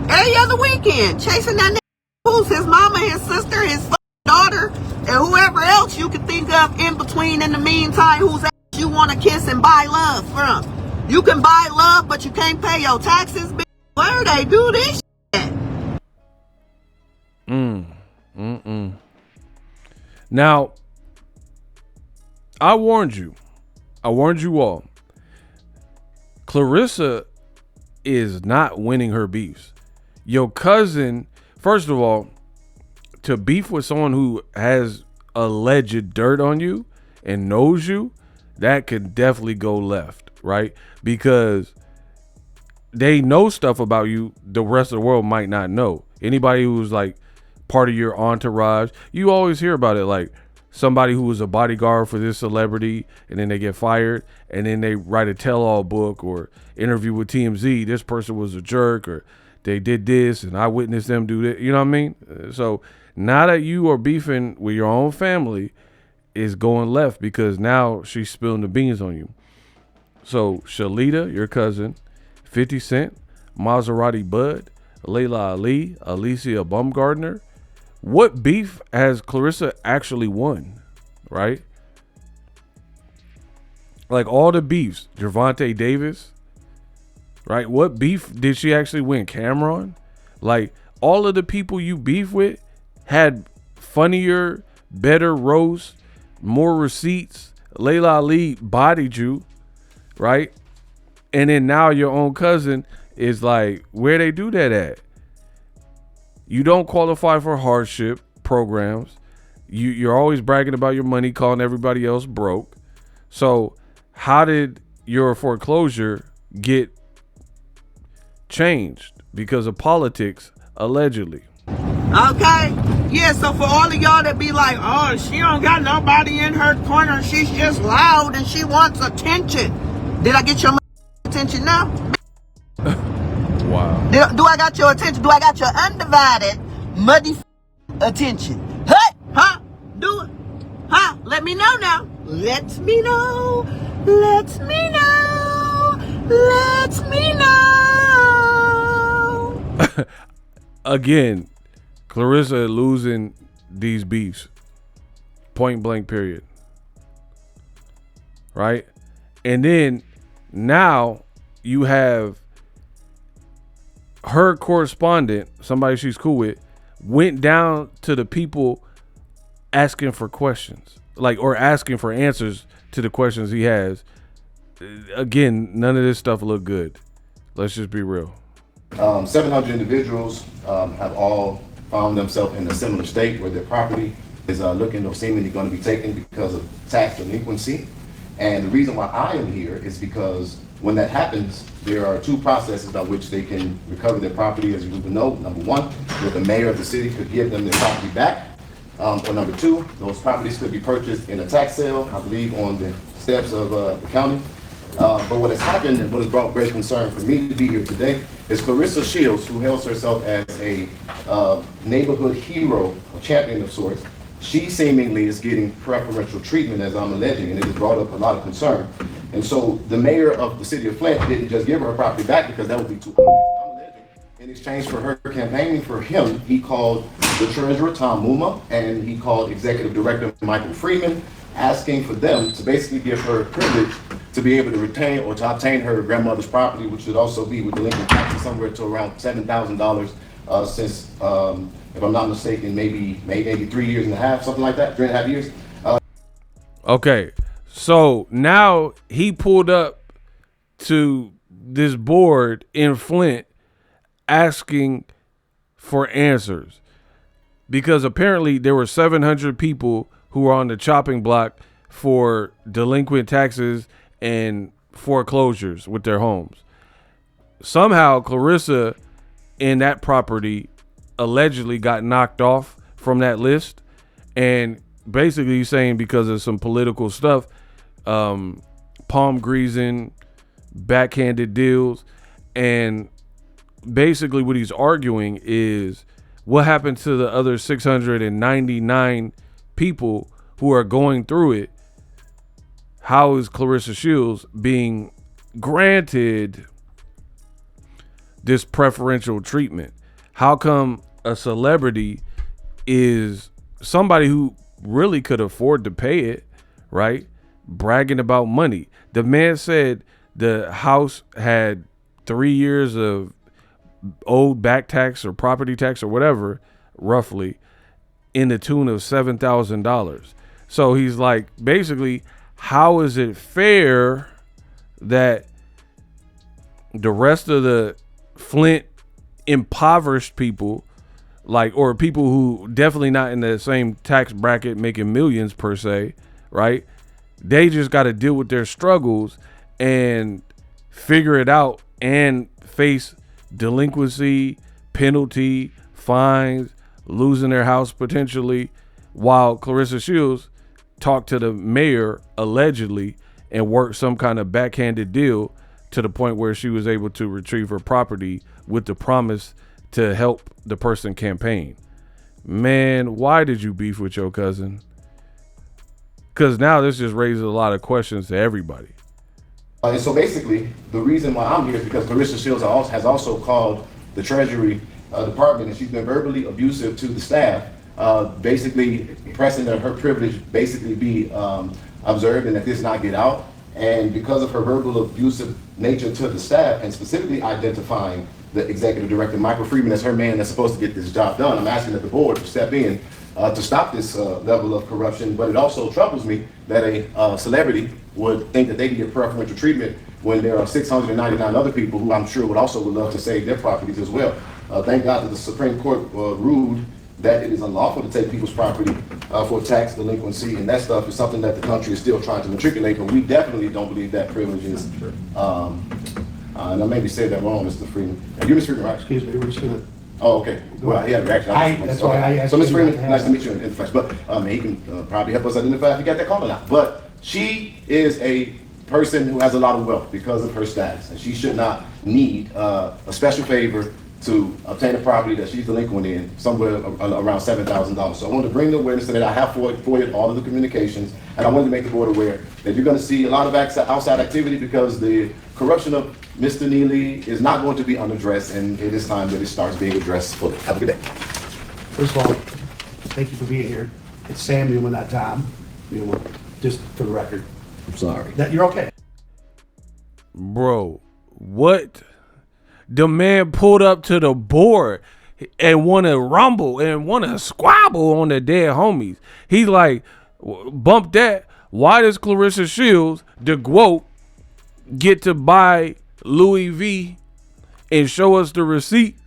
Every other weekend, chasing that nigga who's his mama, his sister, his daughter, and whoever else you can think of in between in the meantime whose ass you want to kiss and buy love from. You can buy love, but you can't pay your taxes, bitch. Where they do this shit? Now, I warned you. I warned you all. Claressa is not winning her beefs. Your cousin, first of all, to beef with someone who has alleged dirt on you and knows you, that could definitely go left, right? Because they know stuff about you the rest of the world might not know. Anybody who's like part of your entourage, you always hear about it, like somebody who was a bodyguard for this celebrity and then they get fired and then they write a tell-all book or interview with TMZ. This person was a jerk, or they did this and I witnessed them do that. You know what I mean? So now that you are beefing with your own family, is going left because now she's spilling the beans on you. So Shalita, your cousin, 50 Cent, Maserati Bud, Layla Ali, Alicia Baumgardner. What beef has Claressa actually won, right? Like all the beefs, Gervonta Davis, right? What beef did she actually win? Cameron? Like all of the people you beef with had funnier, better roasts, more receipts. Layla Ali bodied you, right? And then now your own cousin is like, where they do that at? You don't qualify for hardship programs. You're always bragging about your money, calling everybody else broke. So how did your foreclosure get changed because of politics, allegedly? Okay? Yeah, so for all of y'all that be like, oh, she don't got nobody in her corner, she's just loud and she wants attention. Did I get your attention now? Wow. Do I got your attention? Do I got your undivided, muddy attention? Hey, huh? Do it. Huh? Let me know now. Let me know. Let me know. Let me know. Again, Claressa losing these beefs. Point blank, period. Right? And then now you have her correspondent, somebody she's cool with, went down to the people asking for questions, like, or asking for answers to the questions he has. Again, none of this stuff look good. Let's just be real. 700 individuals have all found themselves in a similar state where their property is looking or seemingly going to be taken because of tax delinquency. And the reason why I am here is because when that happens, there are two processes by which they can recover their property, as you know. Number one, where the mayor of the city could give them their property back. Or number two, those properties could be purchased in a tax sale, I believe, on the steps of the county. But what has happened and what has brought great concern for me to be here today is Claressa Shields, who hails herself as a neighborhood hero, a champion of sorts. She seemingly is getting preferential treatment, as I'm alleging, and it has brought up a lot of concern. And so the mayor of the city of Flint didn't just give her property back because that would be too obvious. In exchange for her campaigning for him, he called the treasurer, Tom Muma, and he called executive director Michael Freeman, asking for them to basically give her privilege to be able to retain or to obtain her grandmother's property, which would also be with delinquent taxes somewhere to around $7,000 since, if I'm not mistaken, maybe 3 years and a half, something like that, 3.5 years. Okay, so now he pulled up to this board in Flint asking for answers because apparently there were 700 people who were on the chopping block for delinquent taxes and foreclosures with their homes. Somehow Claressa in that property allegedly got knocked off from that list, and basically he's saying because of some political stuff, palm greasing, backhanded deals, and basically what he's arguing is what happened to the other 699 people who are going through it. How is Claressa Shields being granted this preferential treatment? How come a celebrity is somebody who really could afford to pay it, right? Bragging about money. The man said the house had 3 years of old back tax or property tax or whatever, roughly, in the tune of $7,000. So he's like, basically, how is it fair that the rest of the Flint impoverished people, like, or people who definitely not in the same tax bracket making millions per se, right? They just got to deal with their struggles and figure it out and face delinquency, penalty, fines, losing their house potentially, while Claressa Shields talked to the mayor allegedly and worked some kind of backhanded deal to the point where she was able to retrieve her property with the promise to help the person campaign. Man, why did you beef with your cousin? Because now this just raises a lot of questions to everybody. And so basically, the reason why I'm here is because Claressa Shields has also called the Treasury Department, and she's been verbally abusive to the staff, basically pressing that her privilege basically be observed and that this not get out. And because of her verbal abusive nature to the staff, and specifically identifying the executive director, Michael Freeman, as her man that's supposed to get this job done, I'm asking that the board to step in to stop this level of corruption. But it also troubles me that a celebrity would think that they can get preferential treatment when there are 699 other people who I'm sure would love to save their properties as well. Thank God that the Supreme Court ruled that it is unlawful to take people's property for tax delinquency, and that stuff is something that the country is still trying to matriculate, but we definitely don't believe that privilege is, and I maybe said that wrong, Mr. Freeman. You're Mr. Freeman, right? Excuse me, we're just gonna. Oh, okay. Well, yeah, reaction. That's why I asked. So, Mr. Freeman, you nice to meet you in the flesh, but he can probably help us identify if he got that call or not. But she is a person who has a lot of wealth because of her status, and she should not need a special favor to obtain a property that she's delinquent in, somewhere around $7,000. So I wanted to bring the awareness to that. I have FOIA'd all of the communications, and I wanted to make the board aware that you're going to see a lot of outside activity because the corruption of Mr. Neely is not going to be unaddressed, and it is time that it starts being addressed fully. Have a good day. First of all, thank you for being here. It's Sam Newman, not Tom Newman, just for the record. I'm sorry. That you're okay. Bro, what? The man pulled up to the board and want to rumble and want to squabble on the dead homies. He's like, bump that. Why does Claressa Shields, the GWOAT, get to buy Louis V and show us the receipts?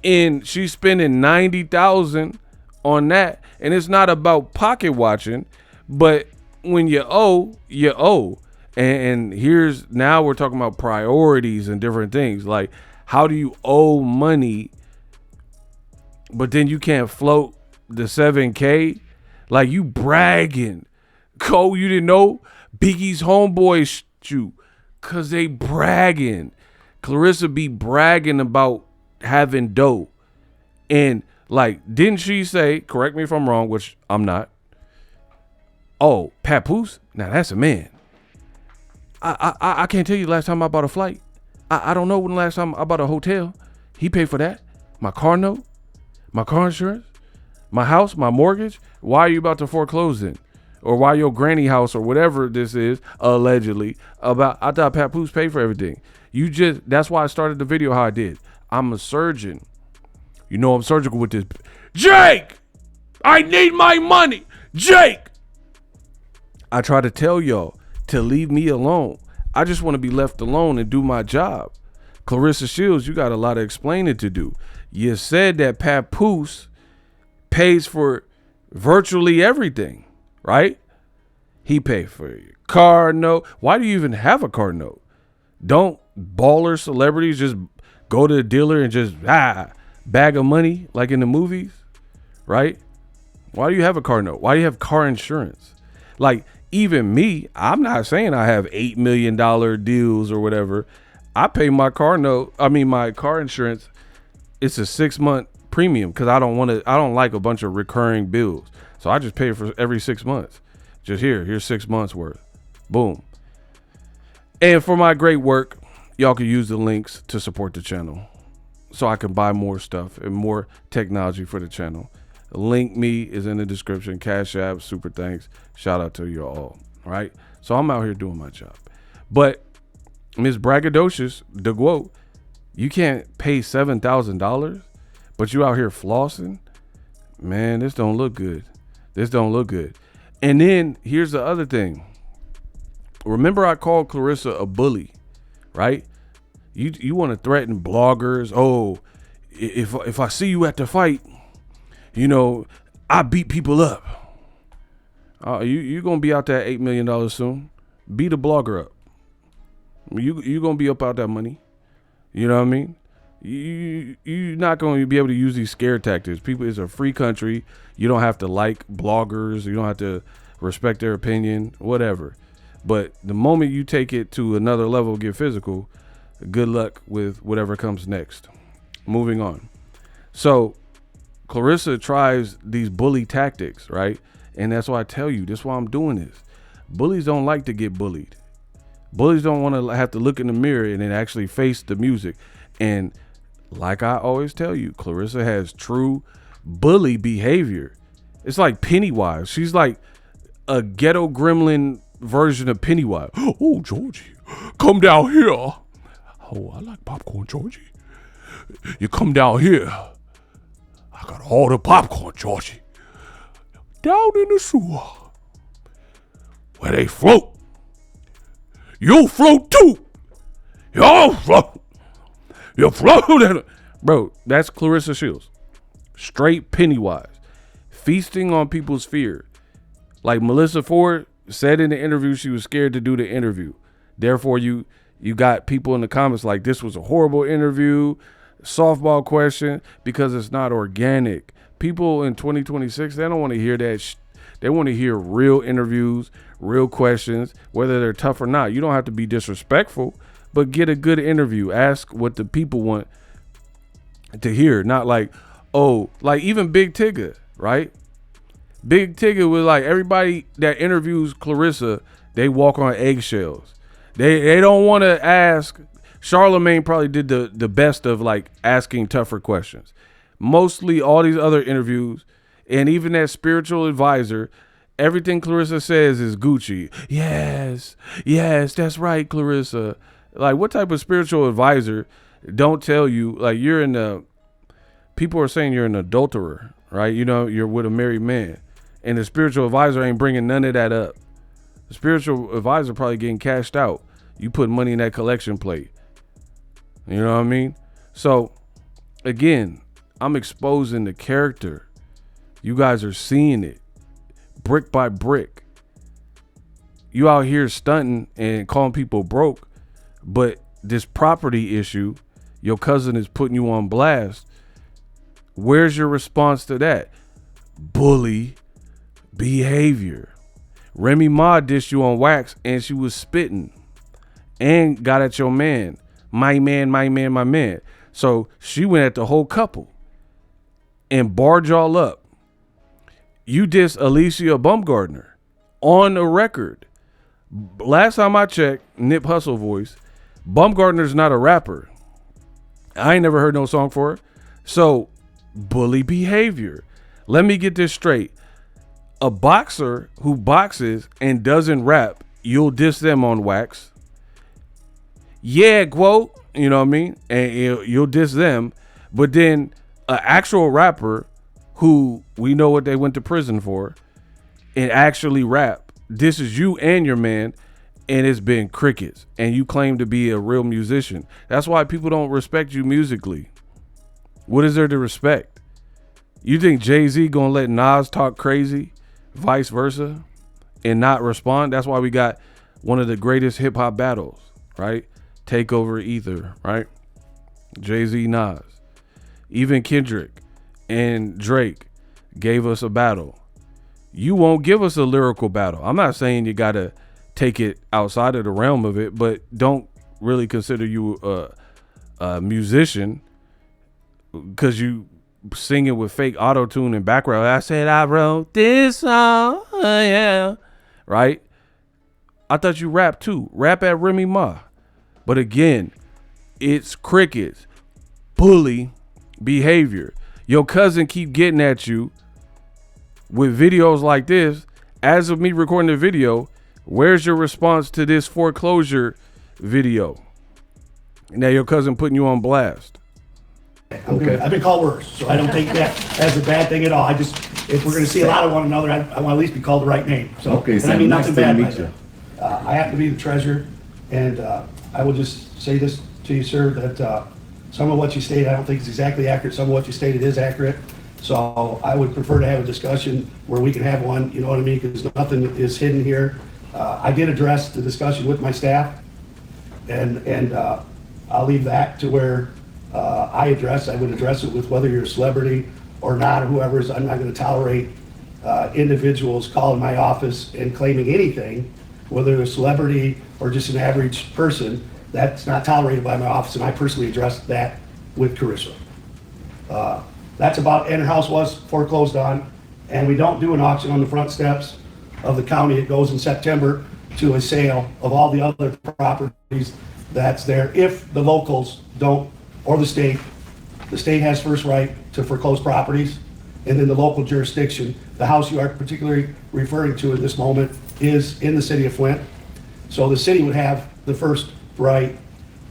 And she's spending $90,000 on that. And it's not about pocket watching, but when you owe, you owe. And here's, now we're talking about priorities and different things. Like, how do you owe money, but then you can't float the 7K? Like, you bragging. Cole, you didn't know? Biggie's homeboys shoot, cause they bragging. Claressa be bragging about having dough. And like, didn't she say, correct me if I'm wrong, which I'm not. Oh, Papoose? Now that's a man. I can't tell you the last time I bought a flight. I don't know when the last time I bought a hotel. He paid for that. My car note, my car insurance, my house, my mortgage. Why are you about to foreclose in? Or why your granny house or whatever this is, allegedly, about, I thought Papoose paid for everything. That's why I started the video how I did. I'm a surgeon. You know I'm surgical with this. Jake! I need my money! Jake! I try to tell y'all to leave me alone. I just want to be left alone and do my job. Claressa Shields, you got a lot of explaining to do. You said that Papoose pays for virtually everything, right? He paid for your car note. Why do you even have a car note? Don't baller celebrities just go to the dealer and just bag of money like in the movies, right? Why do you have a car note? Why do you have car insurance? Like, even me, I'm not saying I have $8 million deals or whatever. I pay my car note. I mean, my car insurance. It's a 6-month premium because I don't like a bunch of recurring bills. So I just pay for every 6 months. Just here's 6 months worth. Boom. And for my great work, y'all can use the links to support the channel so I can buy more stuff and more technology for the channel. Link me is in the description. Cash App, super thanks. Shout out to you all. Right? So I'm out here doing my job. But Miss Braggadocious, DeGuo, you can't pay $7,000, but you out here flossing? Man, this don't look good. This don't look good. And then here's the other thing. Remember I called Claressa a bully, right? You want to threaten bloggers. Oh, if I see you at the fight, you know, I beat people up. You going to be out that $8 million soon. Beat a blogger up. You going to be up out that money. You know what I mean? You're not going to be able to use these scare tactics. People, it's a free country. You don't have to like bloggers. You don't have to respect their opinion, whatever. But the moment you take it to another level, get physical, good luck with whatever comes next. Moving on. So Claressa tries these bully tactics, right? And that's why I tell you, that's why I'm doing this. Bullies don't like to get bullied. Bullies don't want to have to look in the mirror and then actually face the music. And like I always tell you, Claressa has true bully behavior. It's like Pennywise. She's like a ghetto gremlin version of Pennywise. Oh, Georgie, come down here. Oh, I like popcorn, Georgie. You come down here. I got all the popcorn, Georgie. Down in the sewer where they float. You float too. You float. You float. Bro, that's Claressa Shields. Straight Pennywise. Feasting on people's fear. Like Melissa Ford said in the interview, she was scared to do the interview. Therefore, you got people in the comments like, this was a horrible interview, softball question, because it's not organic. People in 2026, they don't want to hear that. They want to hear real interviews, real questions, whether they're tough or not. You don't have to be disrespectful, but get a good interview. Ask what the people want to hear, not like, oh, like even Big Tigger, right? Big Tigger was like, everybody that interviews Claressa, they walk on eggshells. They don't want to ask. Charlemagne probably did the best of like asking tougher questions. Mostly all these other interviews, and even that spiritual advisor, everything Claressa says is Gucci. Yes, that's right, Claressa. Like, what type of spiritual advisor don't tell you, like, you're in a, people are saying you're an adulterer, right? You know, you're with a married man, and the spiritual advisor ain't bringing none of that up. The spiritual advisor probably getting cashed out. You put money in that collection plate. You know what I mean? So, again, I'm exposing the character. You guys are seeing it brick by brick. You out here stunting and calling people broke, but this property issue, your cousin is putting you on blast. Where's your response to that? Bully behavior. Remy Ma dissed you on wax and she was spitting and got at your man. My man, my man, my man. So she went at the whole couple and barred y'all up. You diss Alicia Baumgartner on a record. Last time I checked, Nip Hussle voice, Baumgartner's not a rapper. I ain't never heard no song for her. So, bully behavior. Let me get this straight. A boxer who boxes and doesn't rap, you'll diss them on wax. Yeah, quote, you know what I mean? And you'll diss them. But then an actual rapper who we know what they went to prison for and actually rap, disses you and your man, and it's been crickets. And you claim to be a real musician. That's why people don't respect you musically. What is there to respect? You think Jay-Z gonna let Nas talk crazy, vice versa, and not respond? That's why we got one of the greatest hip hop battles, right? Takeover Ether, right? Jay-Z, Nas. Even Kendrick and Drake gave us a battle. You won't give us a lyrical battle. I'm not saying you gotta take it outside of the realm of it, but don't really consider you a musician because you singing with fake auto-tune and background. I said I wrote this song, yeah, right? I thought you rap too. Rap at Remy Ma. But again, it's crickets. Bully behavior. Your cousin keep getting at you with videos like this. As of me recording the video, where's your response to this foreclosure video. Now your cousin putting you on blast. I'm good. I've been called worse, so I don't take that as a bad thing at all. I just, if we're going to see a lot of one another, I want to at least be called the right name. So, Okay, and so I mean nice nothing to bad meet by you. that. I happen to be the treasurer, and I will just say this to you, sir, that some of what you stated I don't think is exactly accurate. Some of what you stated is accurate. So I would prefer to have a discussion where we can have one, you know what I mean, because nothing is hidden here. I did address the discussion with my staff, and I'll leave that to where I would address it with whether you're a celebrity or not, or whoever's. I'm not going to tolerate individuals calling my office and claiming anything, whether they're a celebrity or just an average person. That's not tolerated by my office, and I personally addressed that with Claressa. That's about, and her house was foreclosed on, and we don't do an auction on the front steps of the county. It goes in September to a sale of all the other properties that's there. If the locals don't, or the state has first right to foreclose properties, and then the local jurisdiction, the house you are particularly referring to at this moment is in the city of Flint. So the city would have the first right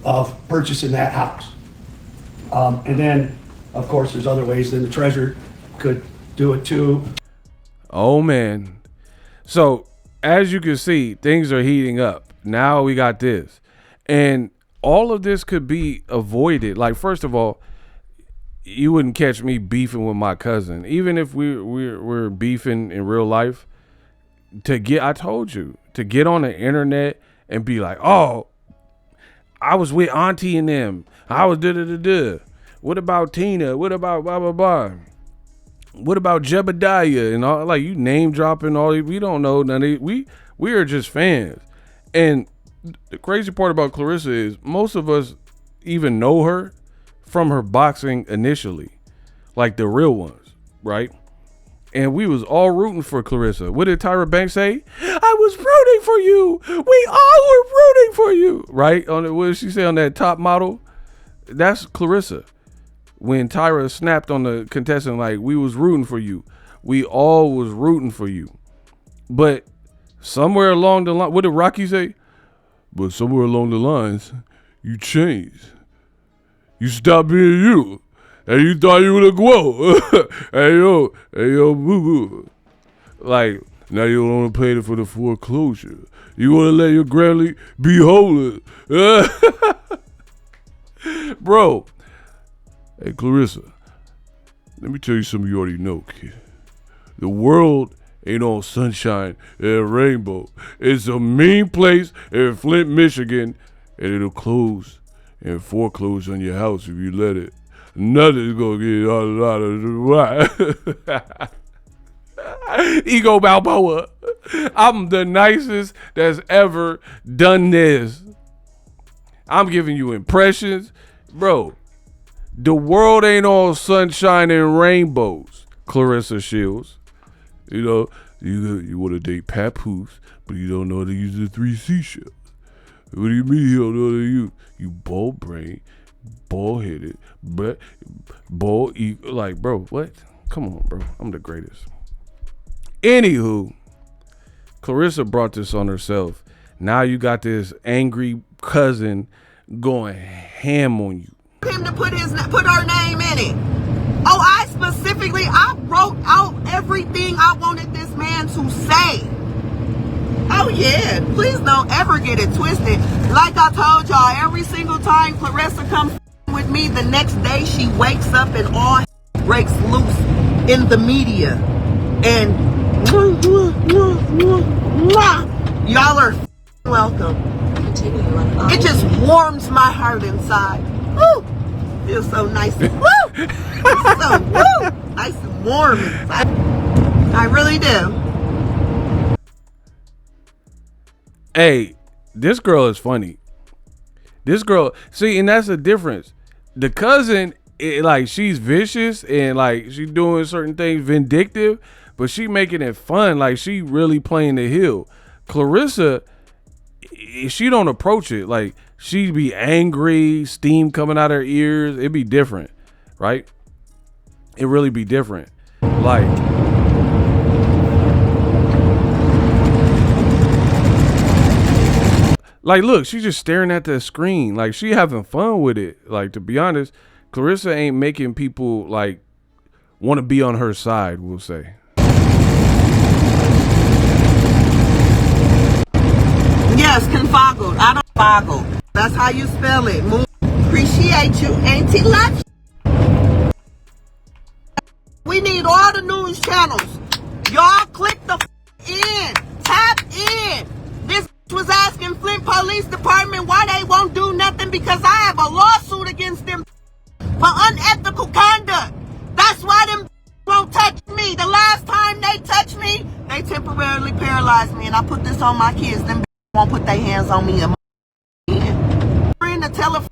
of purchasing that house. And then, of course, there's other ways. Then the treasurer could do it too. Oh man. So as you can see, things are heating up. Now we got this. And all of this could be avoided. Like, first of all, you wouldn't catch me beefing with my cousin. Even if we're beefing in real life, I told you, to get on the internet and be like, oh, I was with Auntie and them. I was da-da-da-da. What about Tina? What about blah, blah, blah? What about Jebediah? And all, like, you name dropping all these. We don't know none of these. We are just fans. And the crazy part about Claressa is most of us even know her from her boxing initially, like the real ones, right? And we was all rooting for Claressa. What did Tyra Banks say? I was rooting for you. We all were rooting for you, right? What did she say on that Top Model? That's Claressa. When Tyra snapped on the contestant, like, we was rooting for you. We all was rooting for you. But somewhere along the line, what did Rocky say? But somewhere along the lines, you changed. You stopped being you. And you thought you would grow. hey yo, boo boo. Like, now you don't want to pay for the foreclosure. You want to let your granny be homeless. Bro. Hey, Claressa, let me tell you something you already know, kid. The world ain't all sunshine and rainbow. It's a mean place in Flint, Michigan, and it'll close and foreclose on your house if you let it. Nothing's gonna get out of the right. Ego Balboa. I'm the nicest that's ever done this. I'm giving you impressions. Bro, the world ain't all sunshine and rainbows, Claressa Shields. You know, you want to date PAPOOSE, but you don't know how to use the 3 seashells. What do you mean you don't know how to use? You bald brain, bald headed, but like, bro, what? Come on, bro. I'm the greatest. Anywho, Claressa brought this on herself. Now you got this angry cousin going ham on you. Him to put her name in it. Oh, I wrote out everything I wanted this man to say. Oh yeah, please don't ever get it twisted. Like I told y'all, every single time Claressa comes with me, the next day she wakes up and all breaks loose in the media. And y'all are welcome. It just warms my heart inside. Woo! Feels so nice and woo! It's so woo! Nice and warm inside. I really do. Hey, this girl is funny. This girl, see, and that's the difference. The cousin, like, she's vicious and like she's doing certain things vindictive, but she making it fun. Like, she really playing the heel. Claressa, she don't approach it like she'd be angry, steam coming out her ears. It'd be different, right? It really be different. Like, look, she's just staring at the screen. Like, she having fun with it. Like, to be honest, Claressa ain't making people, like, want to be on her side, we'll say. Yes, confoggled. I don't foggle. That's how you spell it. Move. Appreciate you. Auntie love you. We need all the news channels. Y'all click the in. Tap in. This was asking Flint Police Department why they won't do nothing because I have a lawsuit against them for unethical conduct. That's why them won't touch me. The last time they touched me, they temporarily paralyzed me. And I put this on my kids. Them won't put their hands on me. In the telephone.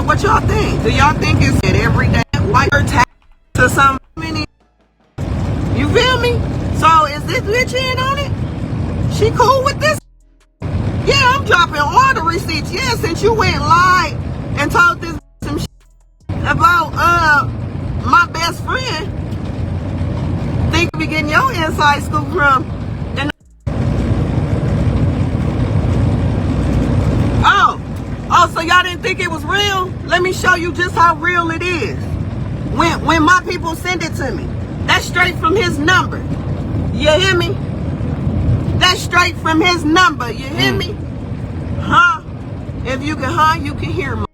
What y'all think? Do y'all think it's every day white tag to some many? You feel me? So is this bitch in on it? She cool with this? Yeah, I'm dropping all the receipts. Yeah, since you went live and told this some shit about my best friend, think you be getting your inside scoop from. And oh, so y'all didn't think it was real? Let me show you just how real it is. When my people send it to me, that's straight from his number. You hear me? That's straight from his number. You hear me? Huh? If you can you can hear me.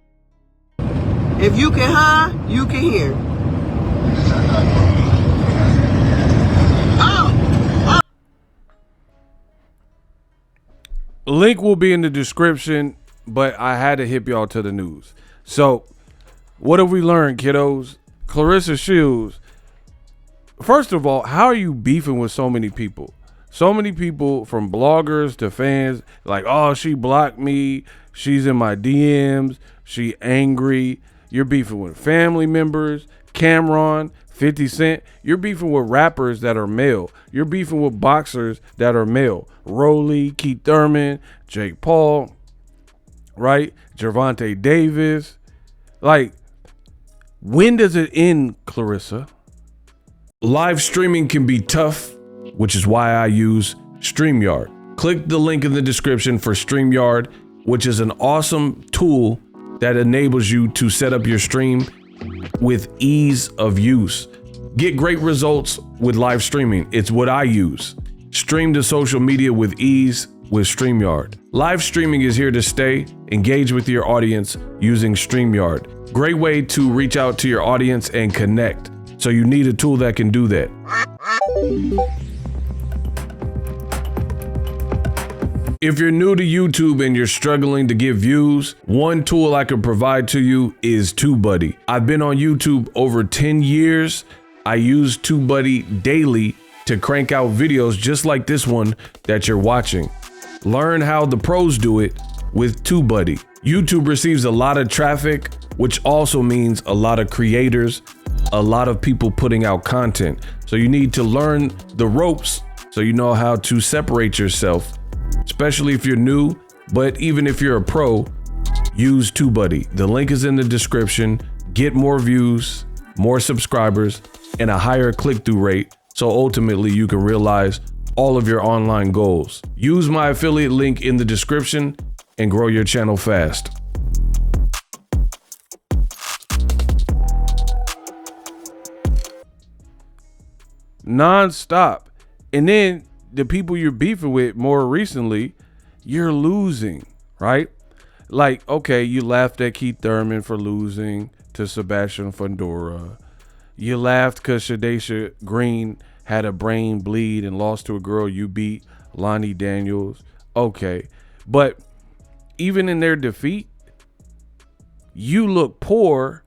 If you can you can hear. Link will be in the description, but I had to hip y'all to the news. So, what have we learned, kiddos? Claressa Shields. First of all, how are you beefing with so many people? So many people, from bloggers to fans, like, oh, she blocked me. She's in my DMs. She angry. You're beefing with family members, Cameron, 50 Cent. You're beefing with rappers that are male. You're beefing with boxers that are male. Rolly, Keith Thurman, Jake Paul, right? Gervonta Davis. Like, when does it end, Claressa? Live streaming can be tough, which is why I use StreamYard. Click the link in the description for StreamYard, which is an awesome tool that enables you to set up your stream with ease of use. Get great results with live streaming. It's what I use. Stream to social media with ease with StreamYard. Live streaming is here to stay. Engage with your audience using StreamYard. Great way to reach out to your audience and connect. So you need a tool that can do that. If you're new to YouTube and you're struggling to get views, one tool I can provide to you is TubeBuddy. I've been on YouTube over 10 years. I use TubeBuddy daily to crank out videos just like this one that you're watching. Learn how the pros do it with TubeBuddy. YouTube receives a lot of traffic, which also means a lot of creators, a lot of people putting out content. So you need to learn the ropes so you know how to separate yourself, especially if you're new. But even if you're a pro, use TubeBuddy. The link is in the description. Get more views, more subscribers, and a higher click-through rate, so ultimately you can realize all of your online goals. Use my affiliate link in the description and grow your channel fast. Non-stop. And then the people you're beefing with more recently, you're losing, right? Like, okay, you laughed at Keith Thurman for losing to Sebastian Fundora. You laughed because Shady Green had a brain bleed and lost to a girl you beat, Lonnie Daniels. Okay. But even in their defeat, you look poor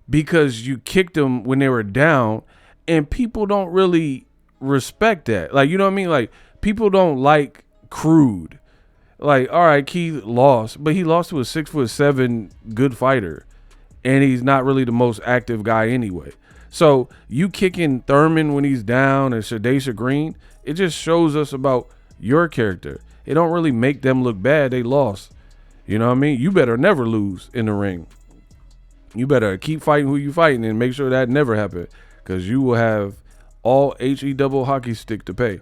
because you kicked them when they were down, and people don't really respect that. Like, you know what I mean? Like, people don't like crude. Like, all right, Keith lost, but he lost to a 6'7" good fighter, and he's not really the most active guy anyway. So you kicking Thurman when he's down and Shady Green, it just shows us about your character. It don't really make them look bad. They lost. You know what I mean? You better never lose in the ring. You better keep fighting who you fighting and make sure that never happens, because you will have all HE double hockey stick to pay.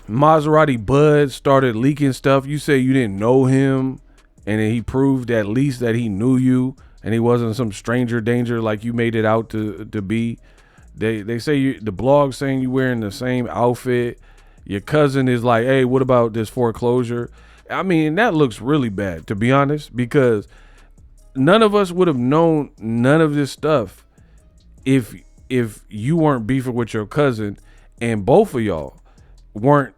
Maserati Bud started leaking stuff. You say you didn't know him, and then he proved at least that he knew you, and he wasn't some stranger danger like you made it out to be. They say the blog saying you wearing the same outfit. Your cousin is like, hey, what about this foreclosure? I mean, that looks really bad, to be honest, because none of us would have known none of this stuff if you weren't beefing with your cousin and both of y'all weren't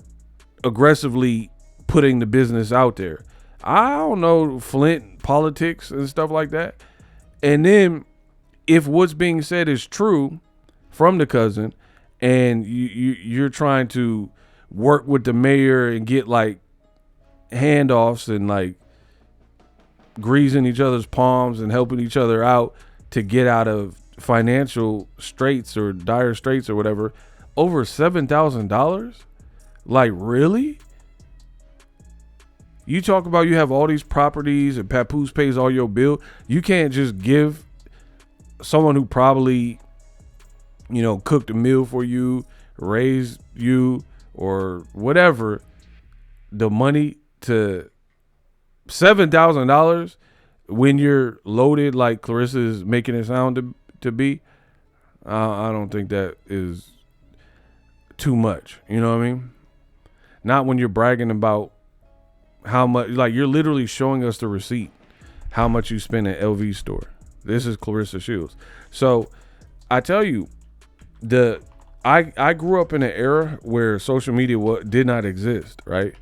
aggressively putting the business out there. I don't know, Flint politics and stuff like that. And then if what's being said is true from the cousin, and you're trying to work with the mayor and get like handoffs and like greasing each other's palms and helping each other out to get out of financial straits or dire straits or whatever, over $7,000? Like, really? You talk about you have all these properties and Papoose pays all your bill. You can't just give someone who probably, you know, cooked a meal for you, raised you, or whatever, the money to $7,000 when you're loaded like Claressa is making it sound to be. I don't think that is too much. You know what I mean? Not when you're bragging about how much, like you're literally showing us the receipt, how much you spend at LV store. This is Claressa Shields. So I tell you, I grew up in an era where social media did not exist, right?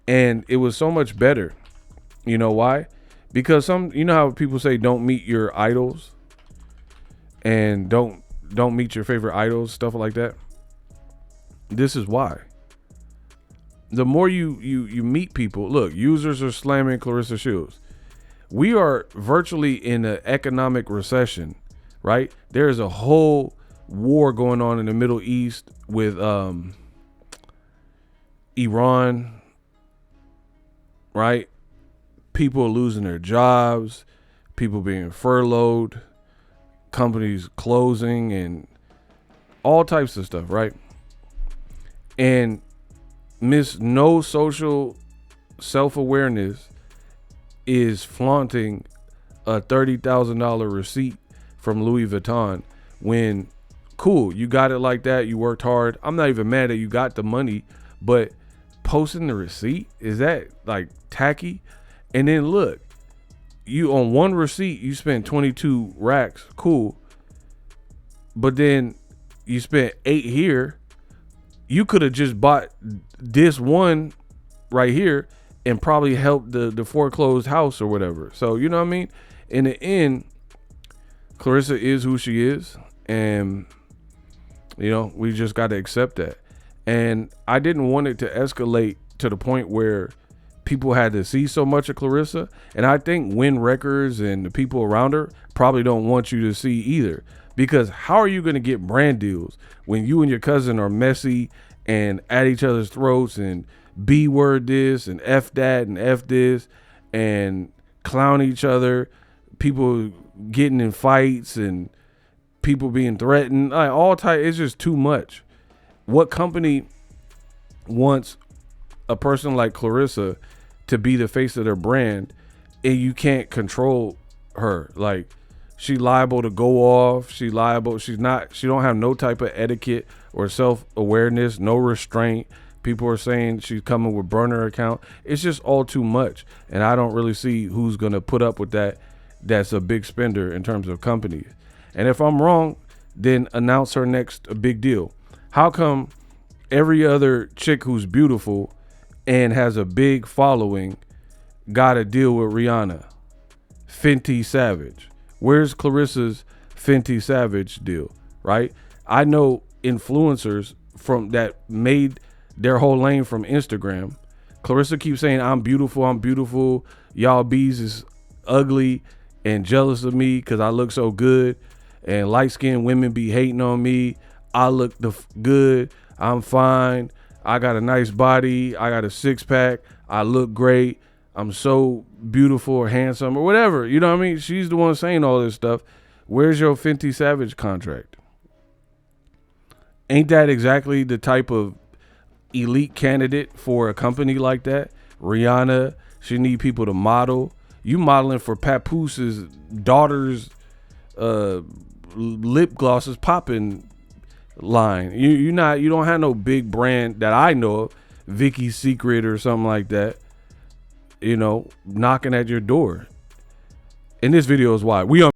And it was so much better. You know why? Because you know how people say don't meet your idols and don't meet your favorite idols, stuff like that. This is why. The more you meet people, look, users are slamming Claressa Shields. We are virtually in an economic recession, right? There is a whole war going on in the Middle East with Iran, right? People losing their jobs, people being furloughed, companies closing, and all types of stuff, right? And Miss No Social Self-Awareness is flaunting a $30,000 receipt from Louis Vuitton when, cool, you got it like that, you worked hard. I'm not even mad that you got the money, but posting the receipt, is that like tacky? And then look, you on one receipt, you spent 22 racks, cool. But then you spent 8 here. You could have just bought this one right here and probably helped the foreclosed house or whatever. So, you know what I mean? In the end, Claressa is who she is. And, you know, we just got to accept that. And I didn't want it to escalate to the point where people had to see so much of Claressa. And I think Win Records and the people around her probably don't want you to see either. Because how are you going to get brand deals when you and your cousin are messy and at each other's throats and B word this and F that and F this and clown each other, people getting in fights and people being threatened, like all type. It's just too much. What company wants a person like Claressa to be the face of their brand and you can't control her? Like, she liable to go off. She don't have no type of etiquette or self-awareness, no restraint. People are saying she's coming with burner account. It's just all too much. And I don't really see who's going to put up with that. That's a big spender in terms of companies. And if I'm wrong, then announce her next a big deal. How come every other chick who's beautiful and has a big following got a deal with Rihanna? Fenty Savage. Where's Claressa's Fenty Savage deal, right? I know influencers from that made their whole lane from Instagram. Claressa keeps saying, I'm beautiful. Y'all bees is ugly and jealous of me because I look so good. And light-skinned women be hating on me. I look good. I'm fine. I got a nice body. I got a six-pack. I look great. I'm so beautiful or handsome or whatever. You know what I mean? She's the one saying all this stuff. Where's your Fenty Savage contract? Ain't that exactly the type of elite candidate for a company like that? Rihanna, she need people to model. You modeling for PAPOOSE's daughter's lip glosses popping line. You don't have no big brand that I know of, Vicky's Secret or something like that, you know, knocking at your door. And this video is why we